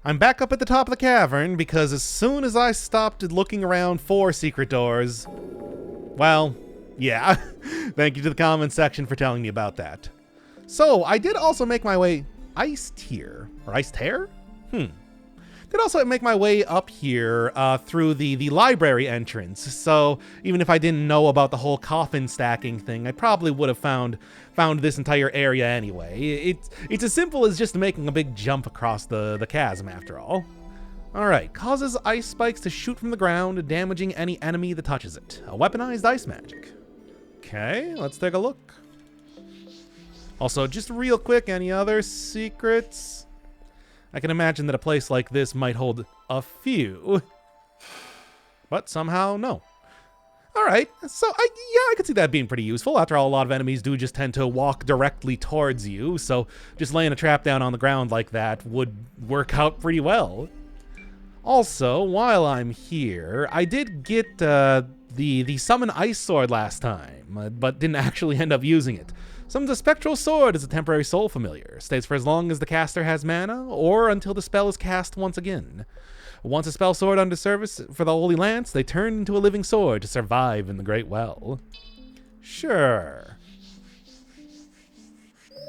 I'm back up at the top of the cavern because as soon as I stopped looking around for secret doors, well, yeah, thank you to the comment section for telling me about that. So I did also make my way iced here, or iced hair? Did also make my way up here through the library entrance. So even if I didn't know about the whole coffin stacking thing, I probably would have found this entire area anyway. It's as simple as just making a big jump across the chasm after all. Alright, causes ice spikes to shoot from the ground, damaging any enemy that touches it. A weaponized ice magic. Okay, let's take a look. Also, just real quick, any other secrets? I can imagine that a place like this might hold a few, but somehow no. Alright, so I could see that being pretty useful. After all, a lot of enemies do just tend to walk directly towards you, so just laying a trap down on the ground like that would work out pretty well. Also, while I'm here, I did get the summon ice sword last time, but didn't actually end up using it. Summons a spectral sword as a temporary soul familiar. Stays for as long as the caster has mana, or until the spell is cast once again. Once a spell sword under service for the Holy Lance, they turn into a living sword to survive in the Great Well. Sure.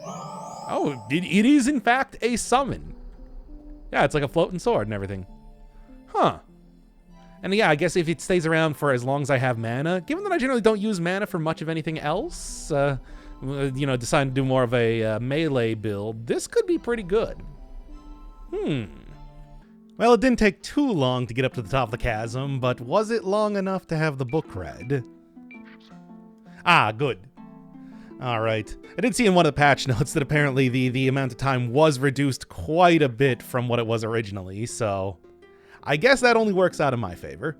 Oh, it is in fact a summon. Yeah, it's like a floating sword and everything. Huh. And yeah, I guess if it stays around for as long as I have mana, given that I generally don't use mana for much of anything else, decide to do more of a melee build, this could be pretty good. Well, it didn't take too long to get up to the top of the chasm, but was it long enough to have the book read? Ah, good. Alright. I did see in one of the patch notes that apparently the amount of time was reduced quite a bit from what it was originally, so I guess that only works out in my favor.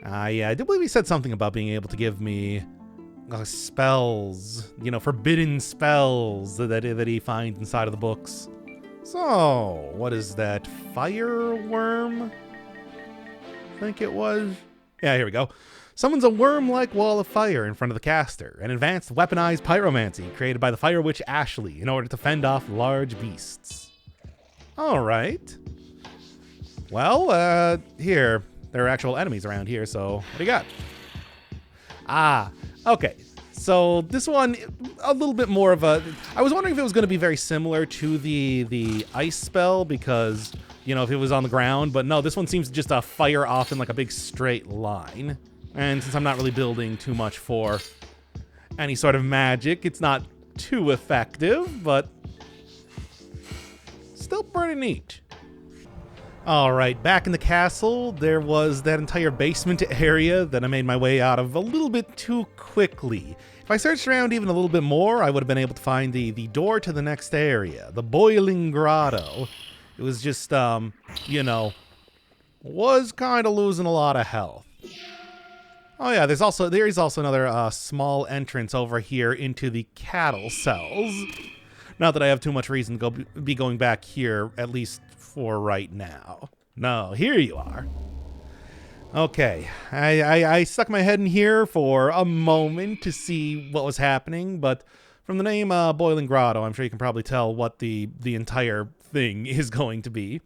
Yeah, I do believe he said something about being able to give me spells, forbidden spells that he finds inside of the books. So, what is that? Fire worm? I think it was. Yeah, here we go. Summons a worm-like wall of fire in front of the caster, an advanced weaponized pyromancy created by the Fire Witch Ashley in order to fend off large beasts. Alright. Well, here. There are actual enemies around here, so what do you got? Ah, okay. So this one, a little bit more of a... I was wondering if it was going to be very similar to the ice spell, because, if it was on the ground, but no, this one seems to just fire off in like a big straight line. And since I'm not really building too much for any sort of magic, it's not too effective, but still pretty neat. Alright, back in the castle, there was that entire basement area that I made my way out of a little bit too quickly. If I searched around even a little bit more, I would have been able to find the door to the next area, the Boiling Grotto. It was just, was kind of losing a lot of health. Oh yeah, there is also another small entrance over here into the cattle cells. Not that I have too much reason to be going back here, at least for right now. No, here you are. Okay, I stuck my head in here for a moment to see what was happening, but from the name Boiling Grotto, I'm sure you can probably tell what the entire thing is going to be.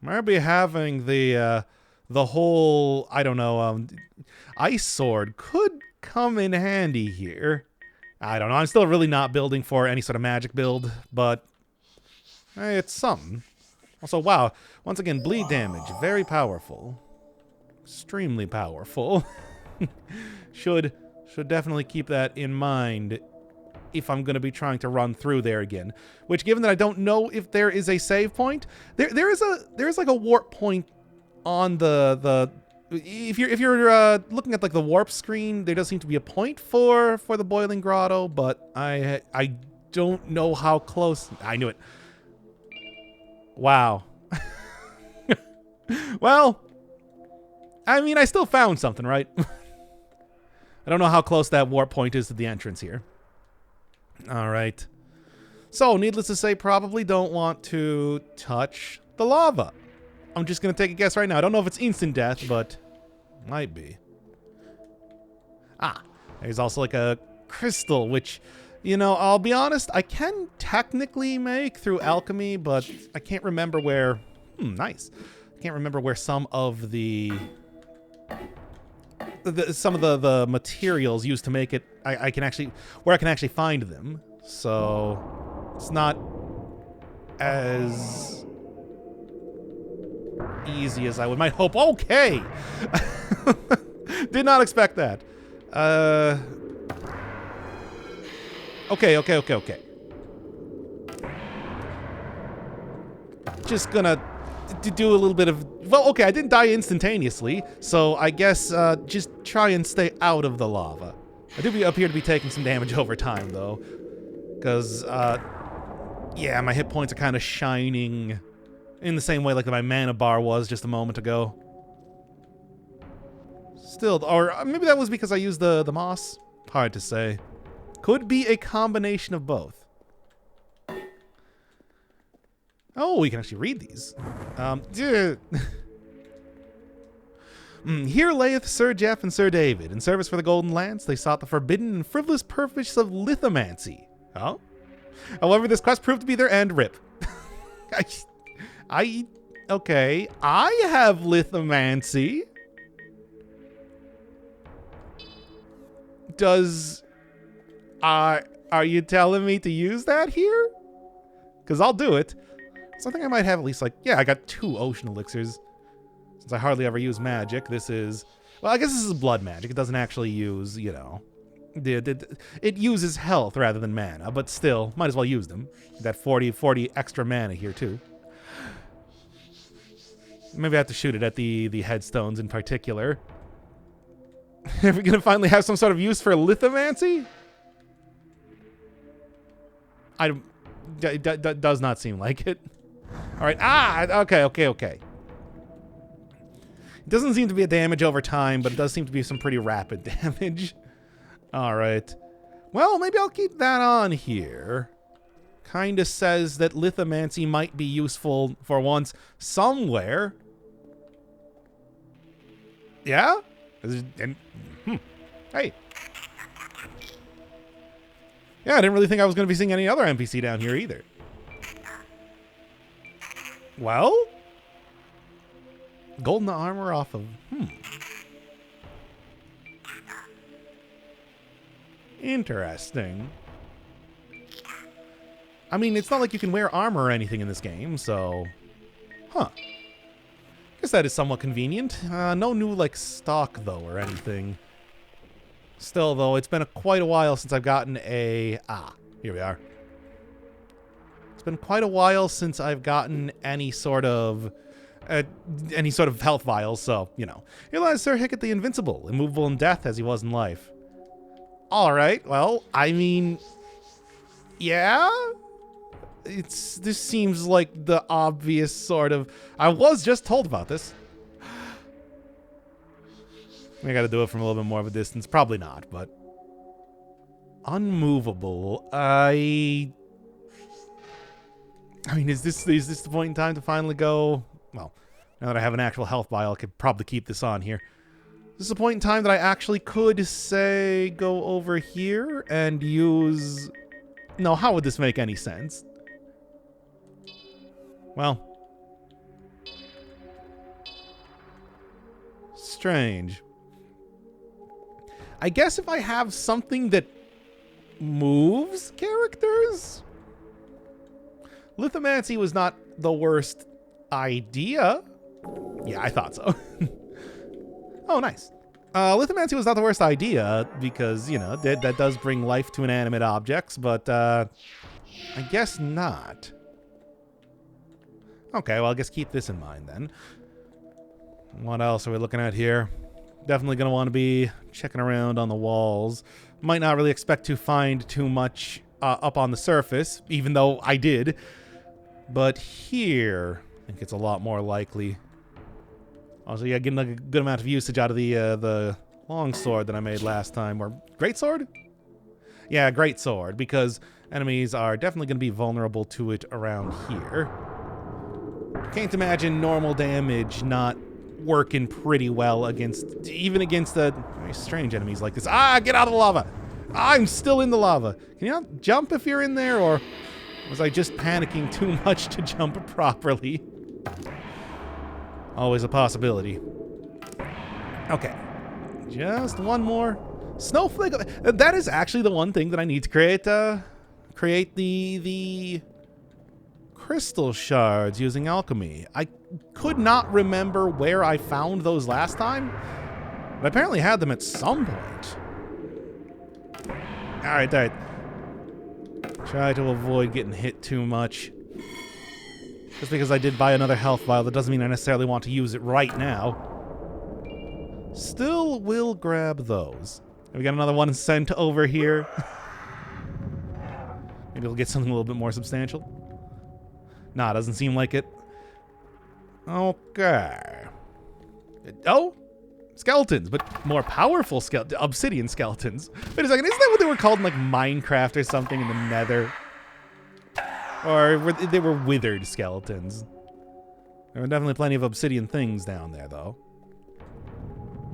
Might be having the whole, I don't know, ice sword could come in handy here. I don't know, I'm still really not building for any sort of magic build, but hey, it's something. Also, wow, once again, bleed damage, very powerful. Extremely powerful. Should definitely keep that in mind if I'm going to be trying to run through there again. Which, given that I don't know if there is a save point, there is like a warp point on the if you're looking at like the warp screen, there does seem to be a point for the Boiling Grotto, but I don't know how close. I knew it. Wow. Well, I mean, I still found something, right? I don't know how close that warp point is to the entrance here. All right. So, needless to say, probably don't want to touch the lava. I'm just going to take a guess right now. I don't know if it's instant death, but might be. Ah, there's also like a crystal, which You know, I'll be honest, I can technically make through alchemy, but I can't remember where... nice. I can't remember where some of the materials used to make it, I can actually find them. So it's not as easy as I might hope. Okay. Did not expect that. Okay. Just gonna do a little bit of... Well, okay, I didn't die instantaneously, so I guess just try and stay out of the lava. I do appear to be taking some damage over time, though. Because, yeah, my hit points are kind of shining in the same way like my mana bar was just a moment ago. Still, or maybe that was because I used the moss? Hard to say. Could be a combination of both. Oh, we can actually read these. Here layeth Sir Jeff and Sir David. In service for the Golden Lance, they sought the forbidden and frivolous purpose of lithomancy. Oh? However, this quest proved to be their end. Rip. Okay. I have lithomancy. Are you telling me to use that here? Because I'll do it. So I think I might have at least, like, yeah, I got 2 ocean elixirs. Since I hardly ever use magic, this is... Well, I guess this is blood magic. It doesn't actually use, you know... It uses health rather than mana, but still, might as well use them. That 40 extra mana here, too. Maybe I have to shoot it at the headstones in particular. Are we going to finally have some sort of use for lithomancy? Does not seem like it. All right. Okay. It doesn't seem to be a damage over time, but it does seem to be some pretty rapid damage. All right. Well, maybe I'll keep that on here. Kind of says that lithomancy might be useful for once somewhere. Yeah? Hey. Yeah, I didn't really think I was going to be seeing any other NPC down here either. Well? Golden armor off of... Interesting. I mean, it's not like you can wear armor or anything in this game, so... Huh. Guess that is somewhat convenient. No new, like, stock, though, or anything. Still, though, it's been quite a while since I've gotten a... here we are. It's been quite a while since I've gotten any sort of health vials, so, you know. Here lies Sir Hickett the Invincible, immovable in death as he was in life. Alright, well, I mean... Yeah? This seems like the obvious sort of... I was just told about this. I gotta do it from a little bit more of a distance. Probably not, but... Unmovable. I mean, is this the point in time to finally go... Well, now that I have an actual health vial, I could probably keep this on here. This is a point in time that I actually could, say, go over here and use... No, how would this make any sense? Well... Strange. I guess if I have something that moves characters? Lithomancy was not the worst idea. Yeah, I thought so. Oh, nice. Lithomancy was not the worst idea because, you know, that does bring life to inanimate objects, but I guess not. Okay, well, I guess keep this in mind then. What else are we looking at here? Definitely going to want to be checking around on the walls. Might not really expect to find too much up on the surface, even though I did. But here, I think it's a lot more likely. Also, yeah, getting like a good amount of usage out of the longsword that I made last time. Or greatsword? Yeah, greatsword, because enemies are definitely going to be vulnerable to it around here. Can't imagine normal damage not working pretty well against, even against the very strange enemies like this. Get out of the lava! I'm still in the lava. Can you not jump if you're in there, or was I just panicking too much to jump properly? Always a possibility. Okay. Just one more snowflake. That is actually the one thing that I need to create. Create the crystal shards using alchemy. I could not remember where I found those last time, but I apparently had them at some point. All right. Try to avoid getting hit too much. Just because I did buy another health vial, that doesn't mean I necessarily want to use it right now. Still will grab those. We got another one sent over here. Maybe we'll get something a little bit more substantial. Nah, doesn't seem like it. Okay. Oh, skeletons, but more powerful obsidian skeletons. Wait a second, isn't that what they were called in like Minecraft or something in the Nether? Or they were withered skeletons. There were definitely plenty of obsidian things down there, though.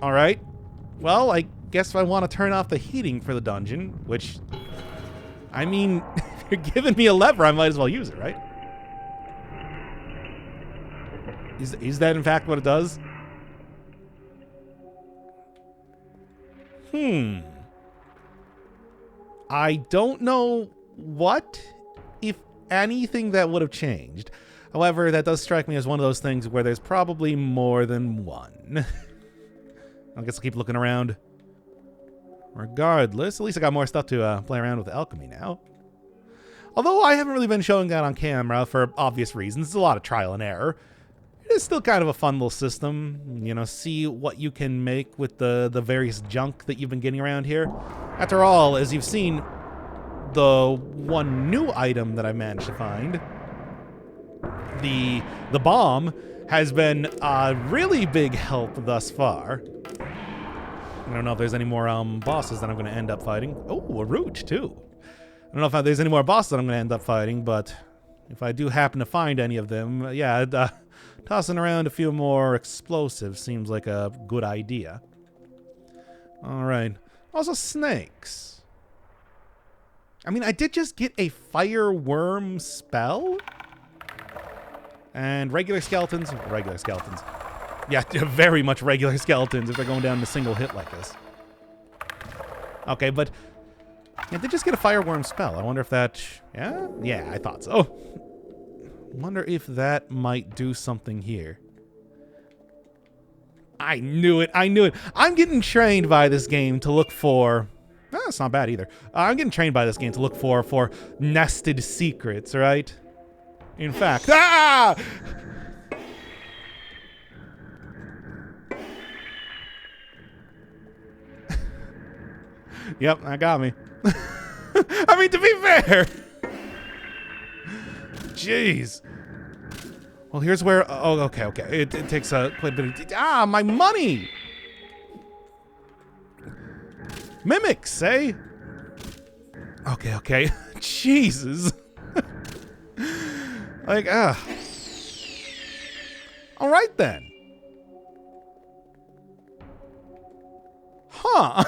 All right. Well, I guess if I want to turn off the heating for the dungeon, which, I mean, if you're giving me a lever, I might as well use it, right? Is that in fact what it does? I don't know what, if anything, that would have changed. However, that does strike me as one of those things where there's probably more than one. I guess I'll keep looking around. Regardless, at least I got more stuff to play around with alchemy now. Although I haven't really been showing that on camera for obvious reasons. It's a lot of trial and error. It is still kind of a fun little system. You know, see what you can make with the various junk that you've been getting around here. After all, as you've seen, the one new item that I managed to find, the bomb, has been a really big help thus far. I don't know if there's any more bosses that I'm going to end up fighting. Oh, a root, too. I don't know if there's any more bosses that I'm going to end up fighting, but if I do happen to find any of them, yeah, tossing around a few more explosives seems like a good idea. All right. Also, snakes. I mean, I did just get a fire worm spell. And regular skeletons. Regular skeletons. Yeah, very much regular skeletons if they're going down in a single hit like this. Okay, but yeah, they just get a fireworm spell. I wonder if that... Yeah, I thought so. Wonder if that might do something here. I knew it. I'm getting trained by this game to look for... that's not bad either. I'm getting trained by this game to look for nested secrets, right? In fact... Ah! Yep, that got me. I mean, to be fair. Jeez. Well, here's where... Oh, okay. It takes quite a bit of... my money! Mimics, eh? Okay. Jesus. Like, all right, then. Huh.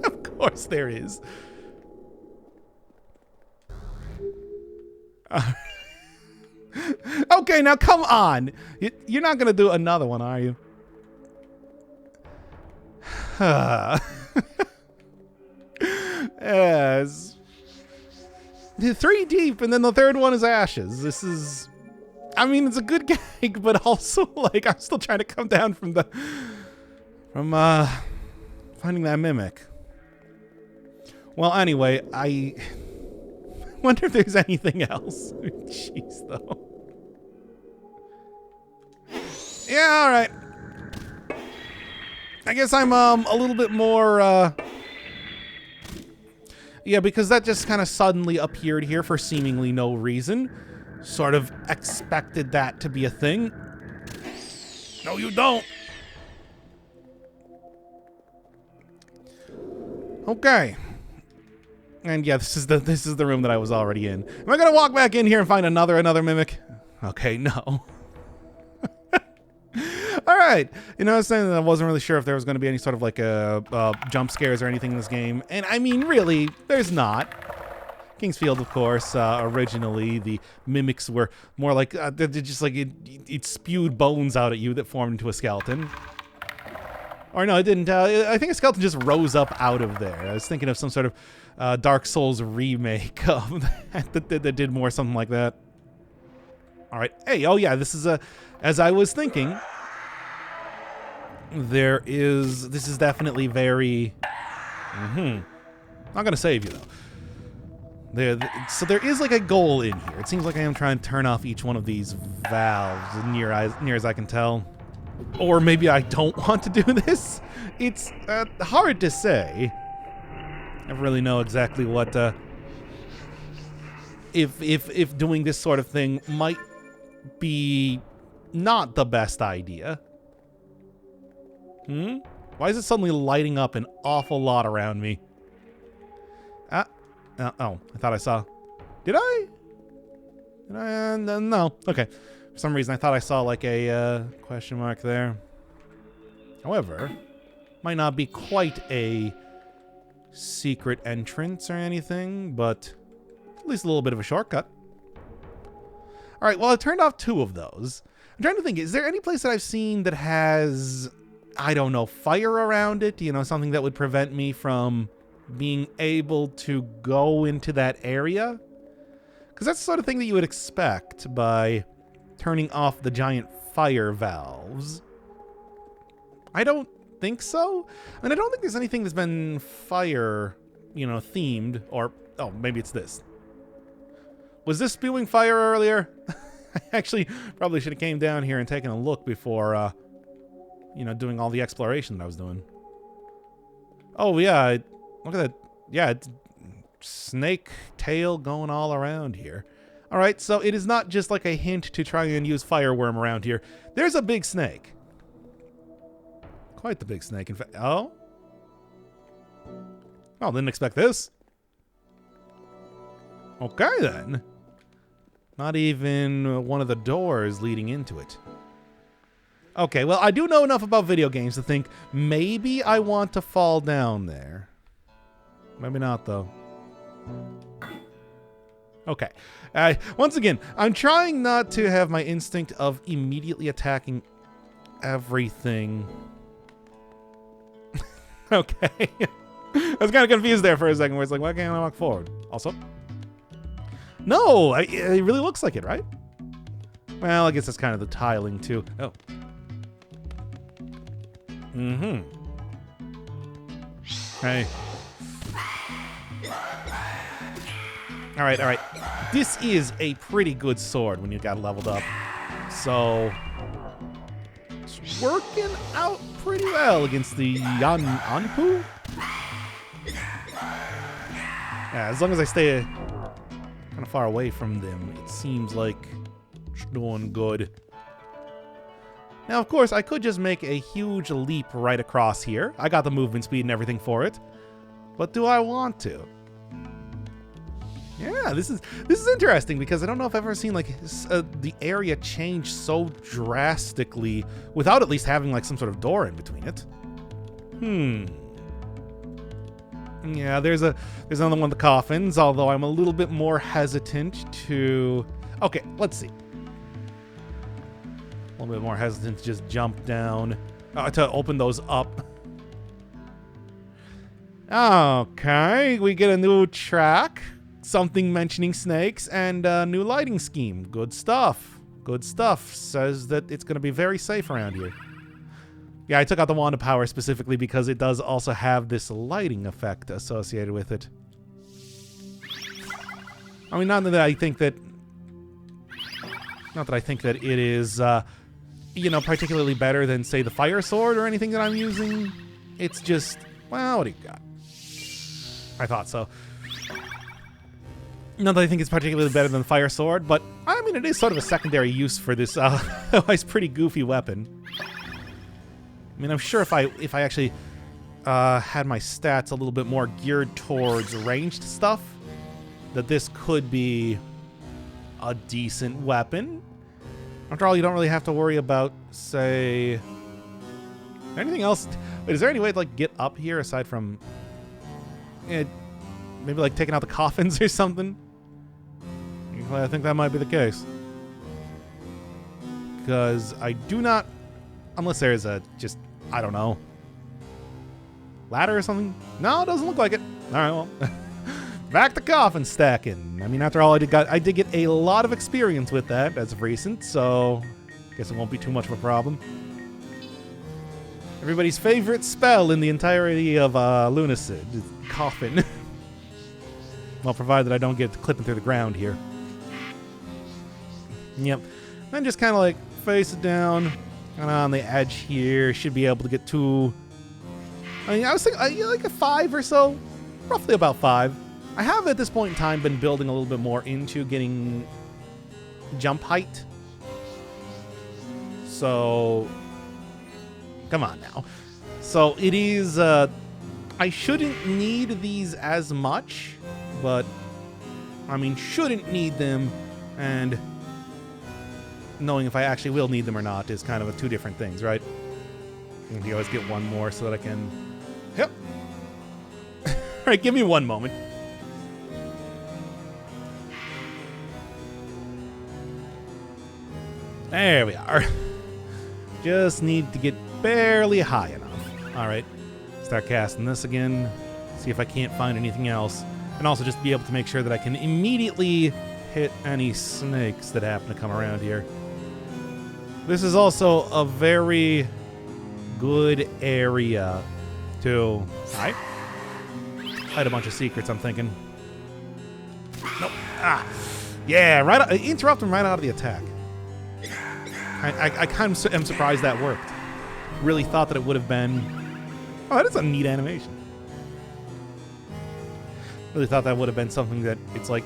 Of course there is. Okay, now come on. You're not going to do another one, are you? Yes. 3 deep, and then the third one is ashes. This is... I mean, it's a good gag, but also, like, I'm still trying to come down from finding that mimic. Well, anyway, I wonder if there's anything else. Jeez, though. Yeah, all right. I guess I'm a little bit more... Yeah, because that just kind of suddenly appeared here for seemingly no reason. Sort of expected that to be a thing. No, you don't. Okay. And yeah, this is the room that I was already in. Am I gonna walk back in here and find another mimic? Okay, no. All right. You know, I was saying that I wasn't really sure if there was going to be any sort of like jump scares or anything in this game. And I mean, really, there's not. Kingsfield, of course, originally the mimics were more like, they're just like, it spewed bones out at you that formed into a skeleton. Or no, it didn't. I think a skeleton just rose up out of there. I was thinking of some sort of Dark Souls remake of that did more something like that. All right. Hey, oh yeah, this is as I was thinking, this is definitely very, not going to save you though. So there is like a goal in here. It seems like I am trying to turn off each one of these valves near as I can tell. Or maybe I don't want to do this. It's hard to say. I never really know exactly what if doing this sort of thing might be not the best idea. Why is it suddenly lighting up an awful lot around me? Oh, I thought I saw. Did I? No. Okay. For some reason, I thought I saw like a question mark there. However, might not be quite a secret entrance or anything, but at least a little bit of a shortcut. All right, well, I turned off 2 of those. I'm trying to think, is there any place that I've seen that has, I don't know, fire around it? You know, something that would prevent me from being able to go into that area? Because that's the sort of thing that you would expect by turning off the giant fire valves. I don't think so. And I don't think there's anything that's been fire, you know, themed, or, oh, maybe it's this. Was this spewing fire earlier? I actually probably should have came down here and taken a look before, you know, doing all the exploration that I was doing. Oh, yeah, look at that. Yeah, it's snake tail going all around here. All right, so it is not just like a hint to try and use fireworm around here. There's a big snake. Quite the big snake, in fact. Oh? Oh, didn't expect this. Okay, then. Not even one of the doors leading into it. Okay, well, I do know enough about video games to think maybe I want to fall down there. Maybe not, though. Okay. Once again, I'm trying not to have my instinct of immediately attacking everything. Okay. I was kind of confused there for a second where it's like, why can't I walk forward? Also, no, it really looks like it, right? Well, I guess that's kind of the tiling, too. Oh. Hey. All right. This is a pretty good sword when you got it leveled up. So, it's working out pretty well against the Anpu. Yeah, as long as I stay kind of far away from them, it seems like it's doing good. Now, of course, I could just make a huge leap right across here. I got the movement speed and everything for it. But do I want to? Yeah, this is interesting because I don't know if I've ever seen like the area change so drastically without at least having like some sort of door in between it. Yeah, there's another one of the coffins, although I'm a little bit more hesitant to... Okay, let's see. A little bit more hesitant to just jump down, to open those up. Okay, we get a new track. Something mentioning snakes and a new lighting scheme. Good stuff. Good stuff. Says that it's going to be very safe around here. Yeah, I took out the wand of power specifically because it does also have this lighting effect associated with it. I mean, not that I think that it is, you know, particularly better than, say, the fire sword or anything that I'm using. It's just, well, what do you got? I thought so. Not that I think it's particularly better than the fire sword, but I mean, it is sort of a secondary use for this otherwise pretty goofy weapon. I mean, I'm sure if I actually had my stats a little bit more geared towards ranged stuff, that this could be a decent weapon. After all, you don't really have to worry about, say, Anything else? Wait, is there any way to like get up here aside from maybe like taking out the coffins or something? I think that might be the case. Because I do not, unless there's a just, I don't know, ladder or something? No, it doesn't look like it. All right, well, back to coffin stacking. I mean, after all, I did get a lot of experience with that as of recent, so I guess it won't be too much of a problem. Everybody's favorite spell in the entirety of Lunacid is coffin. Well, provided I don't get clipping through the ground here. Yep. Then just kind of like face it down, kind of on the edge here. Should be able to get to. I mean, I was thinking like a 5 or so, roughly about 5. I have at this point in time been building a little bit more into getting jump height. So, come on now. So it is. I shouldn't need these as much, but I mean, shouldn't need them, and knowing if I actually will need them or not is kind of two different things, right? And you always get one more so that I can. Yep. All right, give me one moment. There we are. Just need to get barely high enough. All right, start casting this again. See if I can't find anything else, and also just be able to make sure that I can immediately hit any snakes that happen to come around here. This is also a very good area to hide a bunch of secrets, I'm thinking. Nope. Ah. Yeah, right. Interrupt him right out of the attack. I kind of am surprised that worked. Really thought that it would have been. Oh, that is a neat animation. Really thought that would have been something that it's like,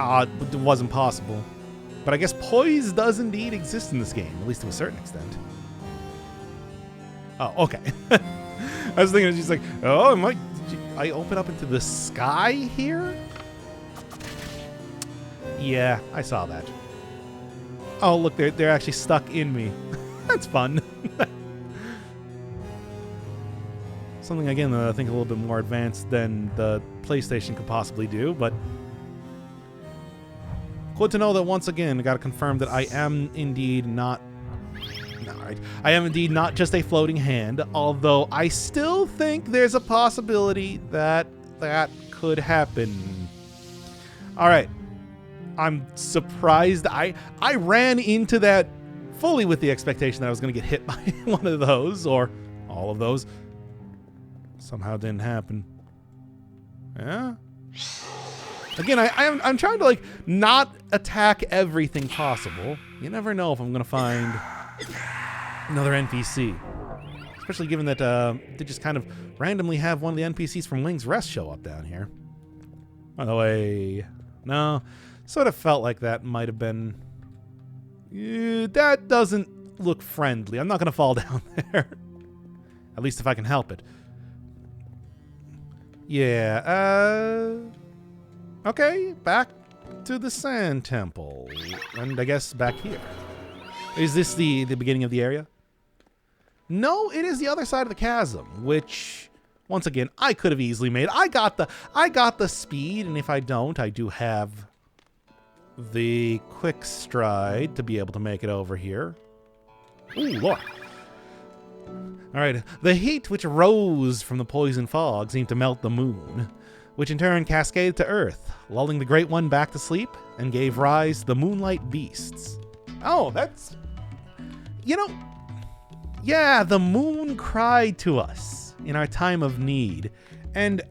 it wasn't possible. But I guess poise does indeed exist in this game, at least to a certain extent. Oh, okay. I was thinking it's just like, oh, I open up into the sky here? Yeah, I saw that. Oh, look, they're actually stuck in me. That's fun. Something, again, that I think a little bit more advanced than the PlayStation could possibly do, but good to know that once again, I got to confirm that I am indeed not... Alright. I am indeed not just a floating hand, although I still think there's a possibility that that could happen. Alright. I'm surprised. I ran into that fully with the expectation that I was going to get hit by one of those, or all of those. Somehow didn't happen. Yeah? Again, I'm trying to, like, not attack everything possible. You never know if I'm going to find another NPC. Especially given that they just kind of randomly have one of the NPCs from Wing's Rest show up down here. By the way, no. Sort of felt like that might have been... that doesn't look friendly. I'm not going to fall down there. At least if I can help it. Yeah, okay, back to the Sand Temple. And I guess back here. Is this the beginning of the area? No, it is the other side of the chasm, which, once again, I could have easily made. I got the speed, and if I don't, I do have the quick stride to be able to make it over here. Ooh, Lord. All right, the heat which rose from the poison fog seemed to melt the moon, which in turn cascaded to Earth, lulling the Great One back to sleep, and gave rise to the Moonlight Beasts. Oh, that's... You know, yeah, the moon cried to us in our time of need. And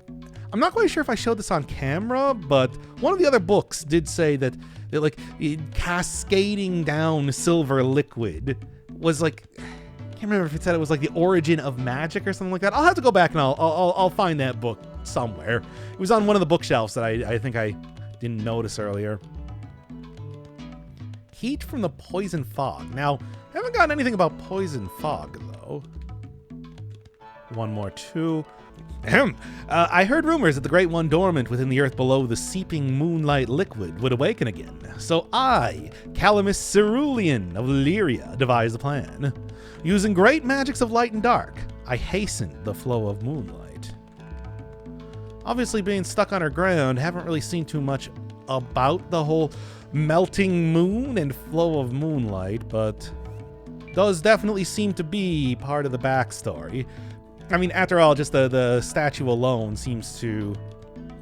I'm not quite sure if I showed this on camera, but one of the other books did say that like, cascading down silver liquid was like... I can't remember if it said it was like the origin of magic or something like that. I'll have to go back and I'll find that book somewhere. It was on one of the bookshelves that I think I didn't notice earlier. Heat from the poison fog. Now, I haven't gotten anything about poison fog, though. One more, 2. Ahem. I heard rumors that the Great One dormant within the earth below the seeping moonlight liquid would awaken again. So I, Calamus Cerulean of Lyria, devised the plan. Using great magics of light and dark, I hastened the flow of moonlight. Obviously, being stuck underground, haven't really seen too much about the whole melting moon and flow of moonlight, but does definitely seem to be part of the backstory. I mean, after all, just the statue alone seems to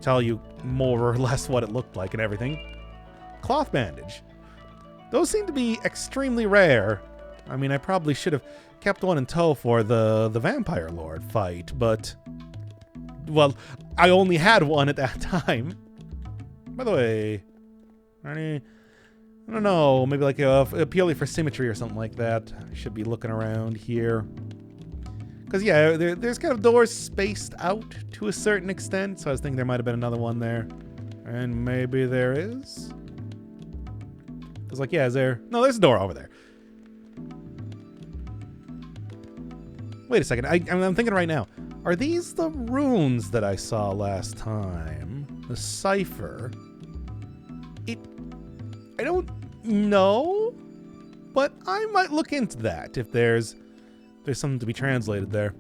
tell you more or less what it looked like and everything. Cloth bandage. Those seem to be extremely rare. I mean, I probably should have kept one in tow for the Vampire Lord fight, but... well, I only had one at that time. By the way... I don't know, maybe like purely for symmetry or something like that. I should be looking around here. Because, yeah, there's kind of doors spaced out to a certain extent, so I was thinking there might have been another one there. And maybe there is? Because, like, yeah, is there... no, there's a door over there. Wait a second, I'm thinking right now. Are these the runes that I saw last time? The cipher? I don't know, but I might look into that if there's something to be translated there.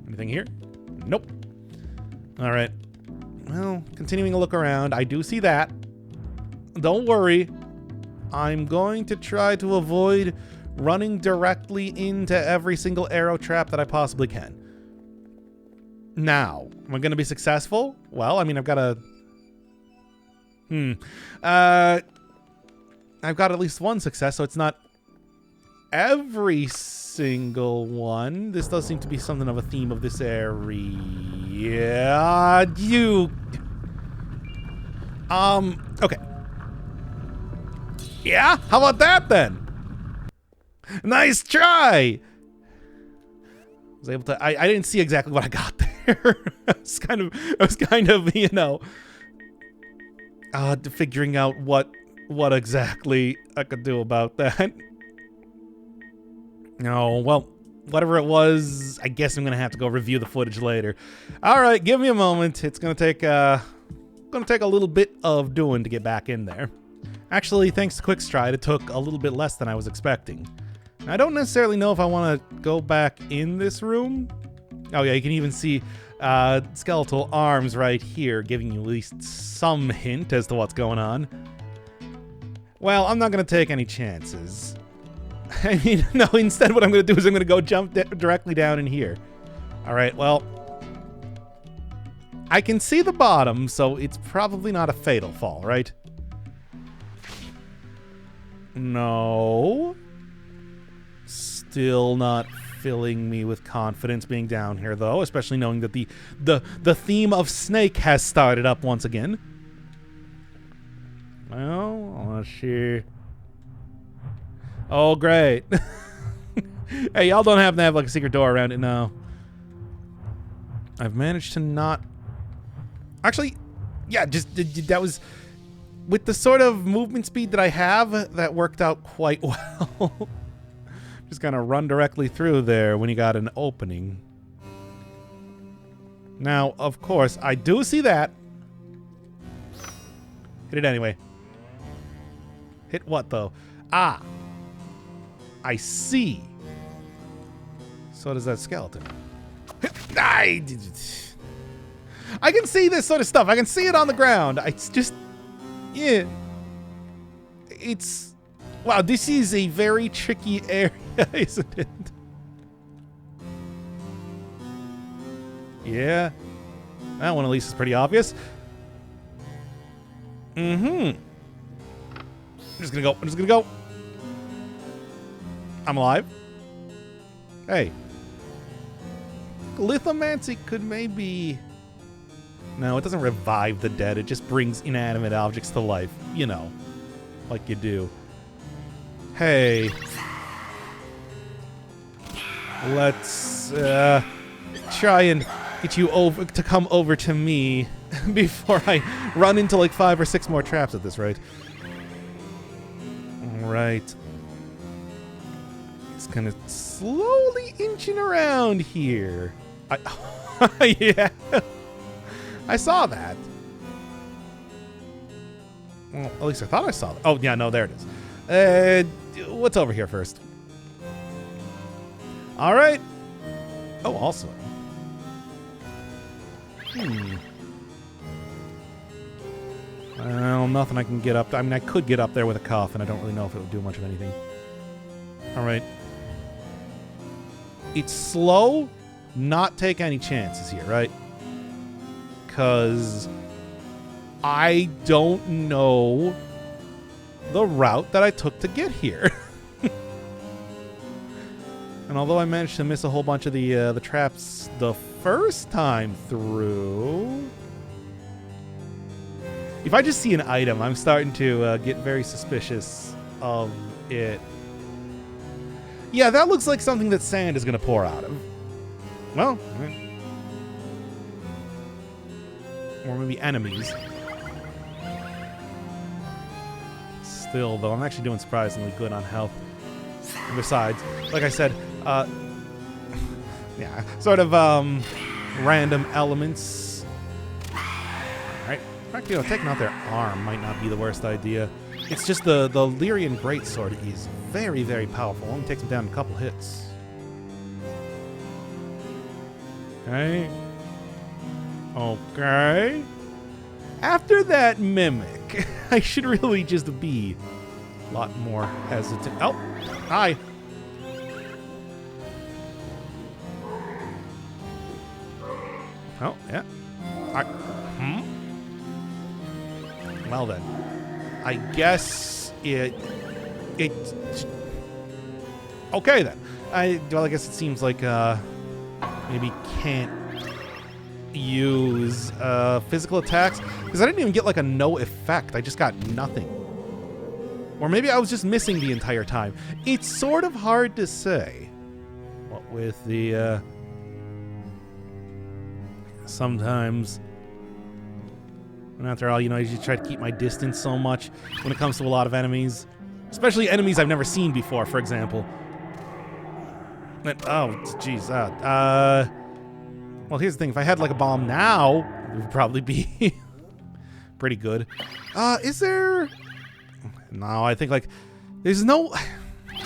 Anything here? Nope. All right. Well, continuing to look around, I do see that. Don't worry. I'm going to try to avoid running directly into every single arrow trap that I possibly can. Now, am I going to be successful? Well, I mean, I've got at least one success, so it's not every single one. This does seem to be something of a theme of this area. Okay. Yeah? How about that then? Nice try! I was able to... I didn't see exactly what I got there. I was kind of, you know... figuring out what exactly I could do about that. No, well, whatever it was, I guess I'm gonna have to go review the footage later. All right, give me a moment. It's gonna take a little bit of doing to get back in there. Actually, thanks to Quick Stride, it took a little bit less than I was expecting. I don't necessarily know if I want to go back in this room. Oh yeah, you can even see skeletal arms right here, giving you at least some hint as to what's going on. Well, I'm not going to take any chances. I mean, no, instead what I'm going to do is I'm going to go jump directly down in here. All right, well, I can see the bottom, so it's probably not a fatal fall, right? No. Still not filling me with confidence being down here, though, especially knowing that the theme of snake has started up once again. Well, let's see. Oh, great. Hey, y'all don't have to have like a secret door around it, no. I've managed to not... Actually, yeah, just that was... With the sort of movement speed that I have, that worked out quite well. Just gonna run directly through there when you got an opening. Now, of course, I do see that. Hit it anyway. Hit what, though? Ah. I see. So does that skeleton. I can see this sort of stuff. I can see it on the ground. It's just... yeah. It's... wow, this is a very tricky area, isn't it? Yeah. That one at least is pretty obvious. Mm-hmm. I'm just gonna go. I'm alive. Hey. Lithomancy could maybe... no, it doesn't revive the dead. It just brings inanimate objects to life. You know. Like you do. Hey. Let's try and get you to come over to me before I run into like 5 or 6 more traps at this rate. Alright. It's kind of slowly inching around here. Yeah. I saw that. Well, at least I thought I saw it. Oh, yeah, no, there it is. What's over here first? All right. Oh, also. Well, nothing I can get up. I mean, I could get up there with a coffin. I don't really know if it would do much of anything. All right. It's slow. Not take any chances here, right? Because I don't know the route that I took to get here. And although I managed to miss a whole bunch of the traps the first time through, if I just see an item, I'm starting to get very suspicious of it. Yeah, that looks like something that sand is going to pour out of. Well, or maybe enemies. Still, though, I'm actually doing surprisingly good on health. And besides, like I said, yeah, sort of random elements. Alright. In fact, you know, taking out their arm might not be the worst idea. It's just the Lyrian Greatsword is very, very powerful. Only takes him down a couple hits. Okay. Okay. After that mimic, I should really just be a lot more hesitant. Oh, hi. Oh, yeah. Well then, I guess it. Okay then. I guess it seems like maybe can't use physical attacks because I didn't even get like a no effect. I just got nothing. Or maybe I was just missing the entire time. It's sort of hard to say. What with the sometimes. And after all, you know, I usually try to keep my distance so much when it comes to a lot of enemies. Especially enemies I've never seen before, for example. Oh, jeez. Well, here's the thing. If I had, like, a bomb now, it would probably be pretty good. Is there... No, I think, like, there's no...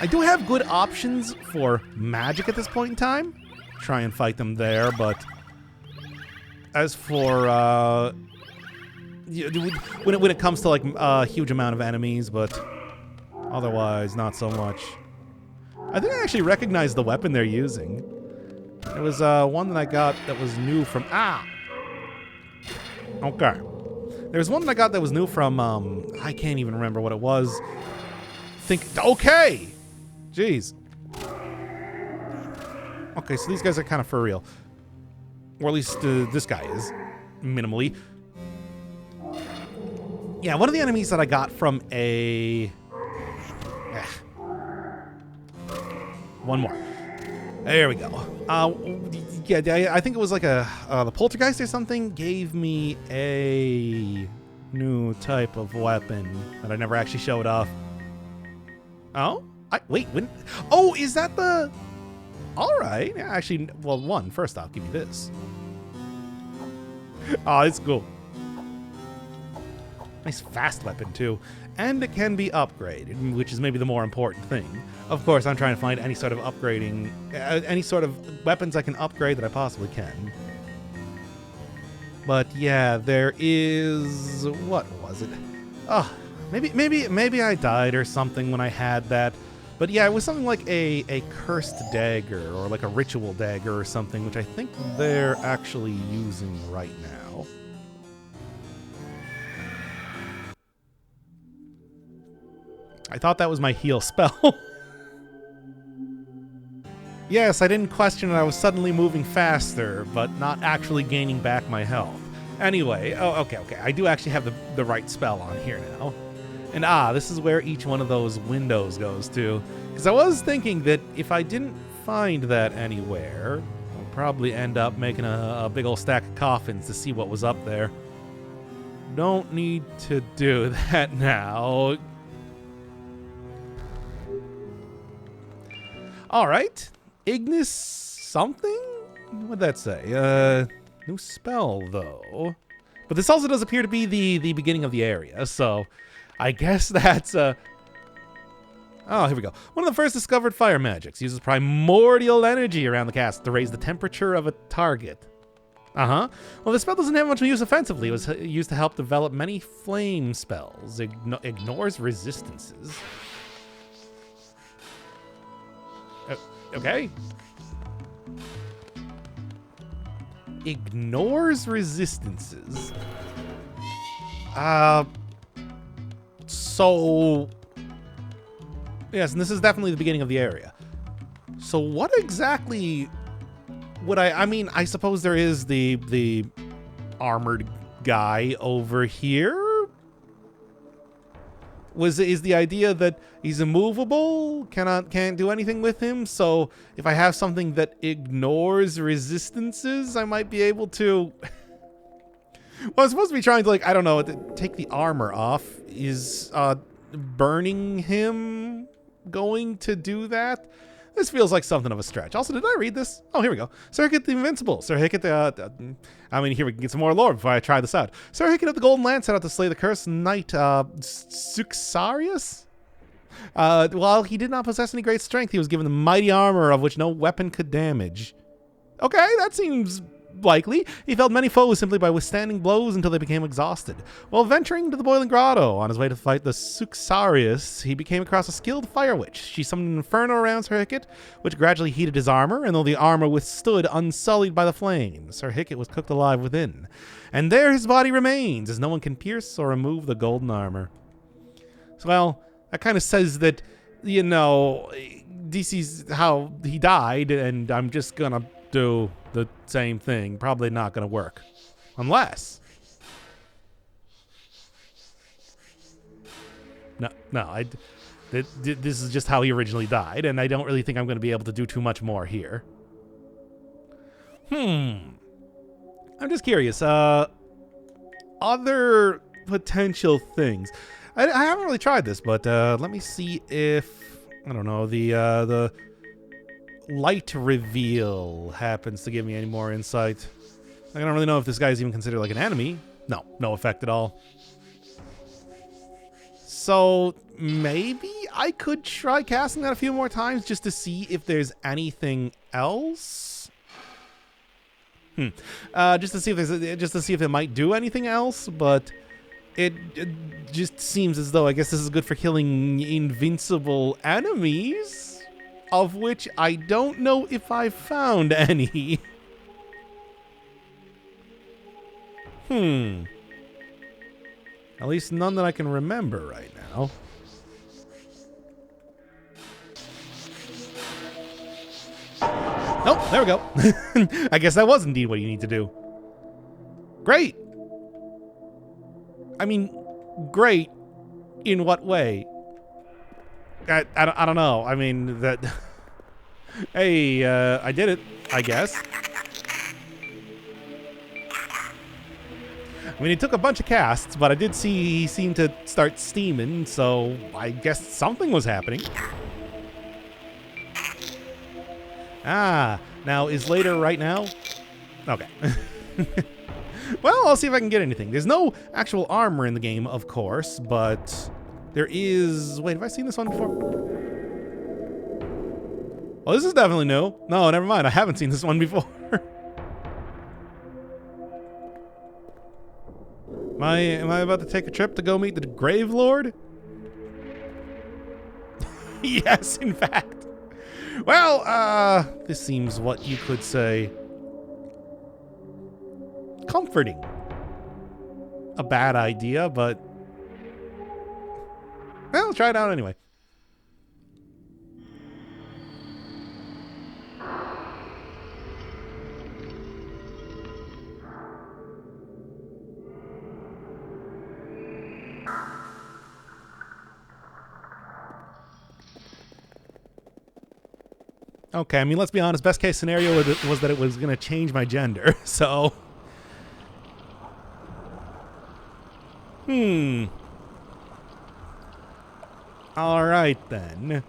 I do have good options for magic at this point in time. Try and fight them there, but... As for, when it comes to, like, a huge amount of enemies, but otherwise, not so much. I think I actually recognize the weapon they're using. It was one that I got that was new from... Okay. There was one that I got that was new from, I can't even remember what it was. Okay! Jeez. Okay, so these guys are kind of for real. Or at least this guy is, minimally. Yeah, one of the enemies that I got from a... One more. There we go. Yeah, I think it was like the poltergeist or something gave me a new type of weapon that I never actually showed off. Oh? Wait, when? Oh, is that the... All right. Yeah, actually, well, first off, give me this. Oh, it's cool. Nice fast weapon, too. And it can be upgraded, which is maybe the more important thing. Of course, I'm trying to find any sort of upgrading, any sort of weapons I can upgrade that I possibly can. But yeah, there is... What was it? Oh, maybe I died or something when I had that. But yeah, it was something like a cursed dagger or like a ritual dagger or something, which I think they're actually using right now. I thought that was my heal spell. Yes, I didn't question it. I was suddenly moving faster, but not actually gaining back my health. Anyway, okay. I do actually have the right spell on here now. And this is where each one of those windows goes to. Because I was thinking that if I didn't find that anywhere, I'll probably end up making a big old stack of coffins to see what was up there. Don't need to do that now. All right. Ignis something? What'd that say? New spell, though. But this also does appear to be the beginning of the area, so I guess that's, oh, here we go. One of the first discovered fire magics uses primordial energy around the cast to raise the temperature of a target. Uh-huh. Well, this spell doesn't have much use offensively. It was used to help develop many flame spells. Ignores resistances. Okay. Ignores resistances. So... Yes, and this is definitely the beginning of the area. So what exactly would I mean, I suppose there is the armored guy over here. Is the idea that he's immovable, can't do anything with him, so if I have something that ignores resistances, I might be able to... Well, I'm supposed to be trying to, like, I don't know, take the armor off. Is burning him going to do that? This feels like something of a stretch. Also, did I read this? Oh, here we go. Sir Hickett the Invincible. Sir Hickett I mean, here we can get some more lore before I try this out. Sir Hickett of the Golden Lance set out to slay the cursed knight, Suxarius? While he did not possess any great strength, he was given the mighty armor of which no weapon could damage. Okay, that seems likely. He felled many foes simply by withstanding blows until they became exhausted. While venturing to the Boiling Grotto on his way to fight the Suxarius, he became across a skilled fire witch. She summoned an inferno around Sir Hickett, which gradually heated his armor, and though the armor withstood unsullied by the flames, Sir Hickett was cooked alive within. And there his body remains, as no one can pierce or remove the golden armor. So, well, that kind of says that, you know, DC's how he died, and I'm just gonna do the same thing. Probably not going to work. Unless... No, this is just how he originally died, and I don't really think I'm going to be able to do too much more here. I'm just curious. Other potential things. I haven't really tried this, but let me see if... I don't know, the light reveal happens to give me any more insight. I don't really know if this guy's even considered like an enemy. No effect at all. So maybe I could try casting that a few more times just to see if there's anything else. Just to see if it might do anything else, but it just seems as though I guess this is good for killing invincible enemies. Of which I don't know if I found any. At least none that I can remember right now. Oh, there we go. I guess that was indeed what you need to do. Great. I mean, great in what way? I don't know. I mean, that... Hey, I did it, I guess. I mean, he took a bunch of casts, but I did see he seemed to start steaming, so I guess something was happening. Ah, now, is later right now? Okay. Well, I'll see if I can get anything. There's no actual armor in the game, of course, but... There is... Wait, have I seen this one before? Oh, this is definitely new. No, never mind. I haven't seen this one before. Am I about to take a trip to go meet the Grave Lord? Yes, in fact. Well, this seems what you could say... comforting. A bad idea, but... Well, I'll try it out anyway. Okay, I mean, let's be honest. Best case scenario was that it was going to change my gender, so... All right, then.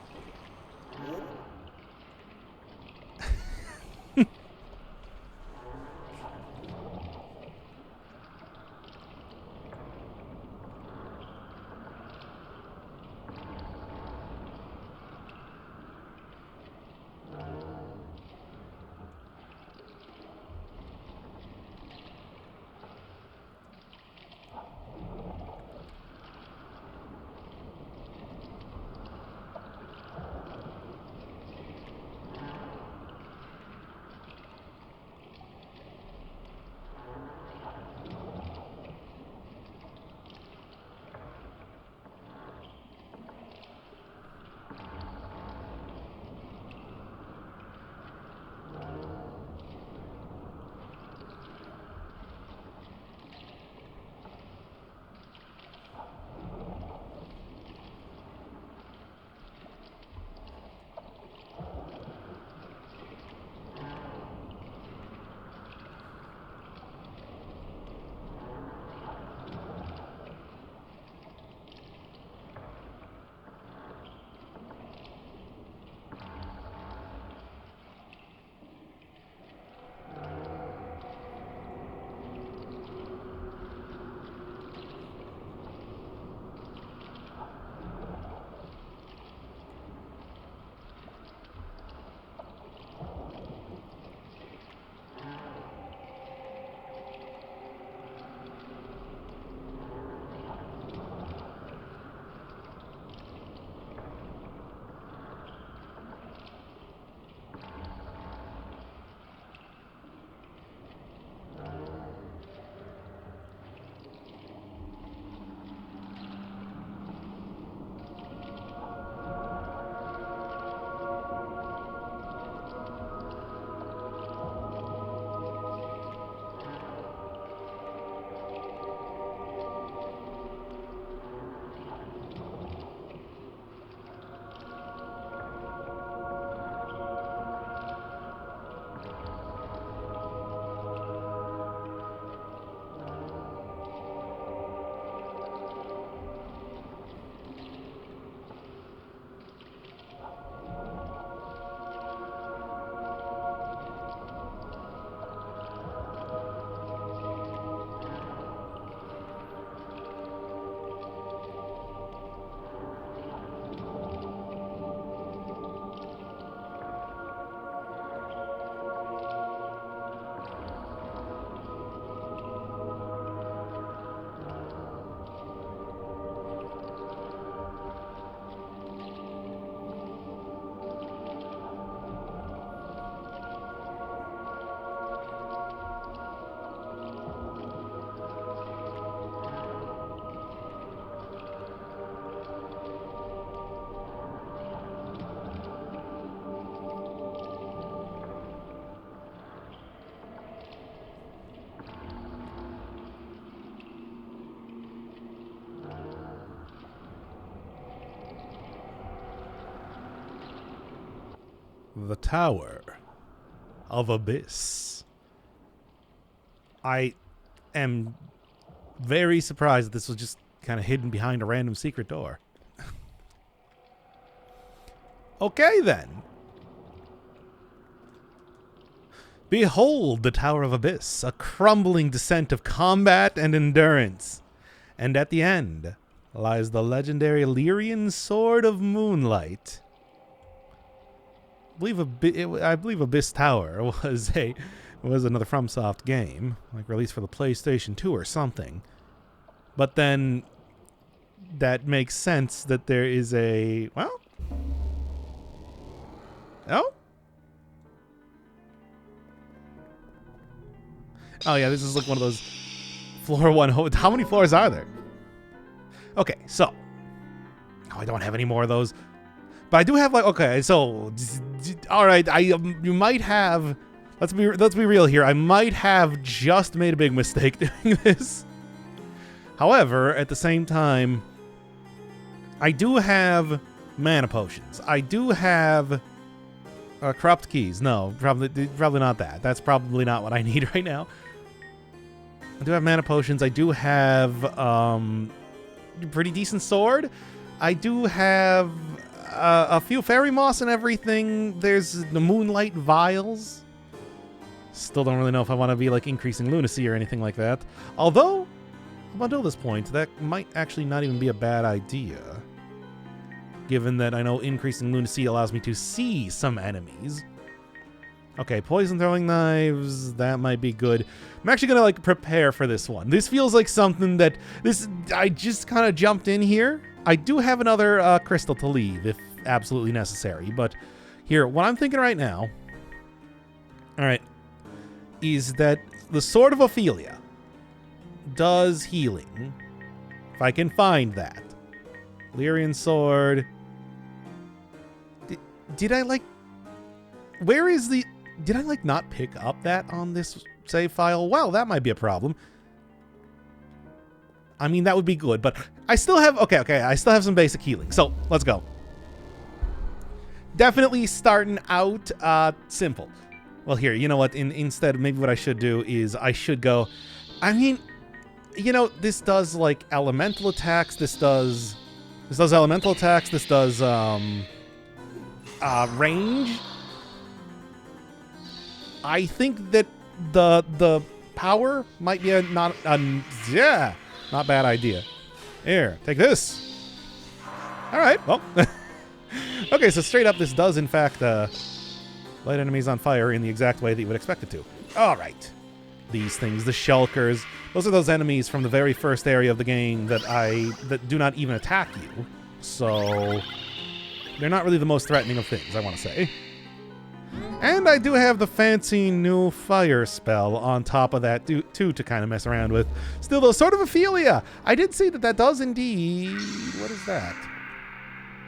The Tower of Abyss. I am very surprised that this was just kind of hidden behind a random secret door. Okay, then. Behold the Tower of Abyss, a crumbling descent of combat and endurance. And at the end lies the legendary Lyrian Sword of Moonlight. I believe Abyss Tower was another FromSoft game, like released for the PlayStation 2 or something. But then that makes sense that there is a, well, oh. Oh yeah, this is like one of those floor one. How many floors are there? Okay, so I don't have any more of those. But I do have, like, okay, so all right, you might have, let's be real here. I might have just made a big mistake doing this. However, at the same time, I do have mana potions. I do have corrupt keys. No, probably not that. That's probably not what I need right now. I do have mana potions. I do have pretty decent sword. I do have a few fairy moss and everything. There's the moonlight vials. Still don't really know if I want to be like increasing lunacy or anything like that. Although, up until this point, that might actually not even be a bad idea. Given that I know increasing lunacy allows me to see some enemies. Okay, poison throwing knives, that might be good. I'm actually gonna like prepare for this one. This feels like something that I just kind of jumped in here. I do have another crystal to leave if absolutely necessary, but here, what I'm thinking right now, all right, is that the Sword of Ophelia does healing, if I can find that. Lyrian Sword. Did I like, where is the, did I like not pick up that on this save file? Well, that might be a problem. I mean, that would be good, but I still have, okay, I still have some basic healing. So let's go. Definitely starting out simple. Well, here, you know what? Instead, maybe what I should do is I should go, I mean, you know, this does like elemental attacks. This does elemental attacks. This does range. I think that the power might be not bad idea. Here, take this. All right, well. Okay, so straight up, this does in fact light enemies on fire in the exact way that you would expect it to. All right, these things, the shulkers. Those are those enemies from the very first area of the game that do not even attack you. So they're not really the most threatening of things, I want to say. And I do have the fancy new fire spell on top of that too to kind of mess around with. Still though, Sword of Ophelia. I did see that does indeed. What is that?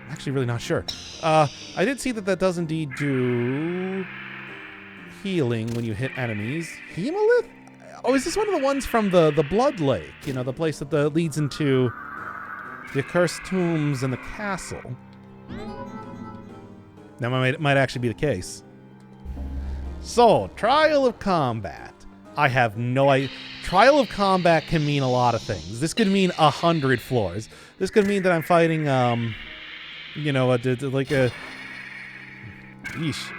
I'm actually really not sure. I did see that does indeed do healing when you hit enemies. Hemalith? Oh, is this one of the ones from the Blood Lake? You know, the place that leads into the accursed tombs and the castle. That might actually be the case. So, Trial of Combat. I have no idea. Trial of Combat can mean a lot of things. This could mean 100 floors. This could mean that I'm fighting, you know, like a... Yeesh.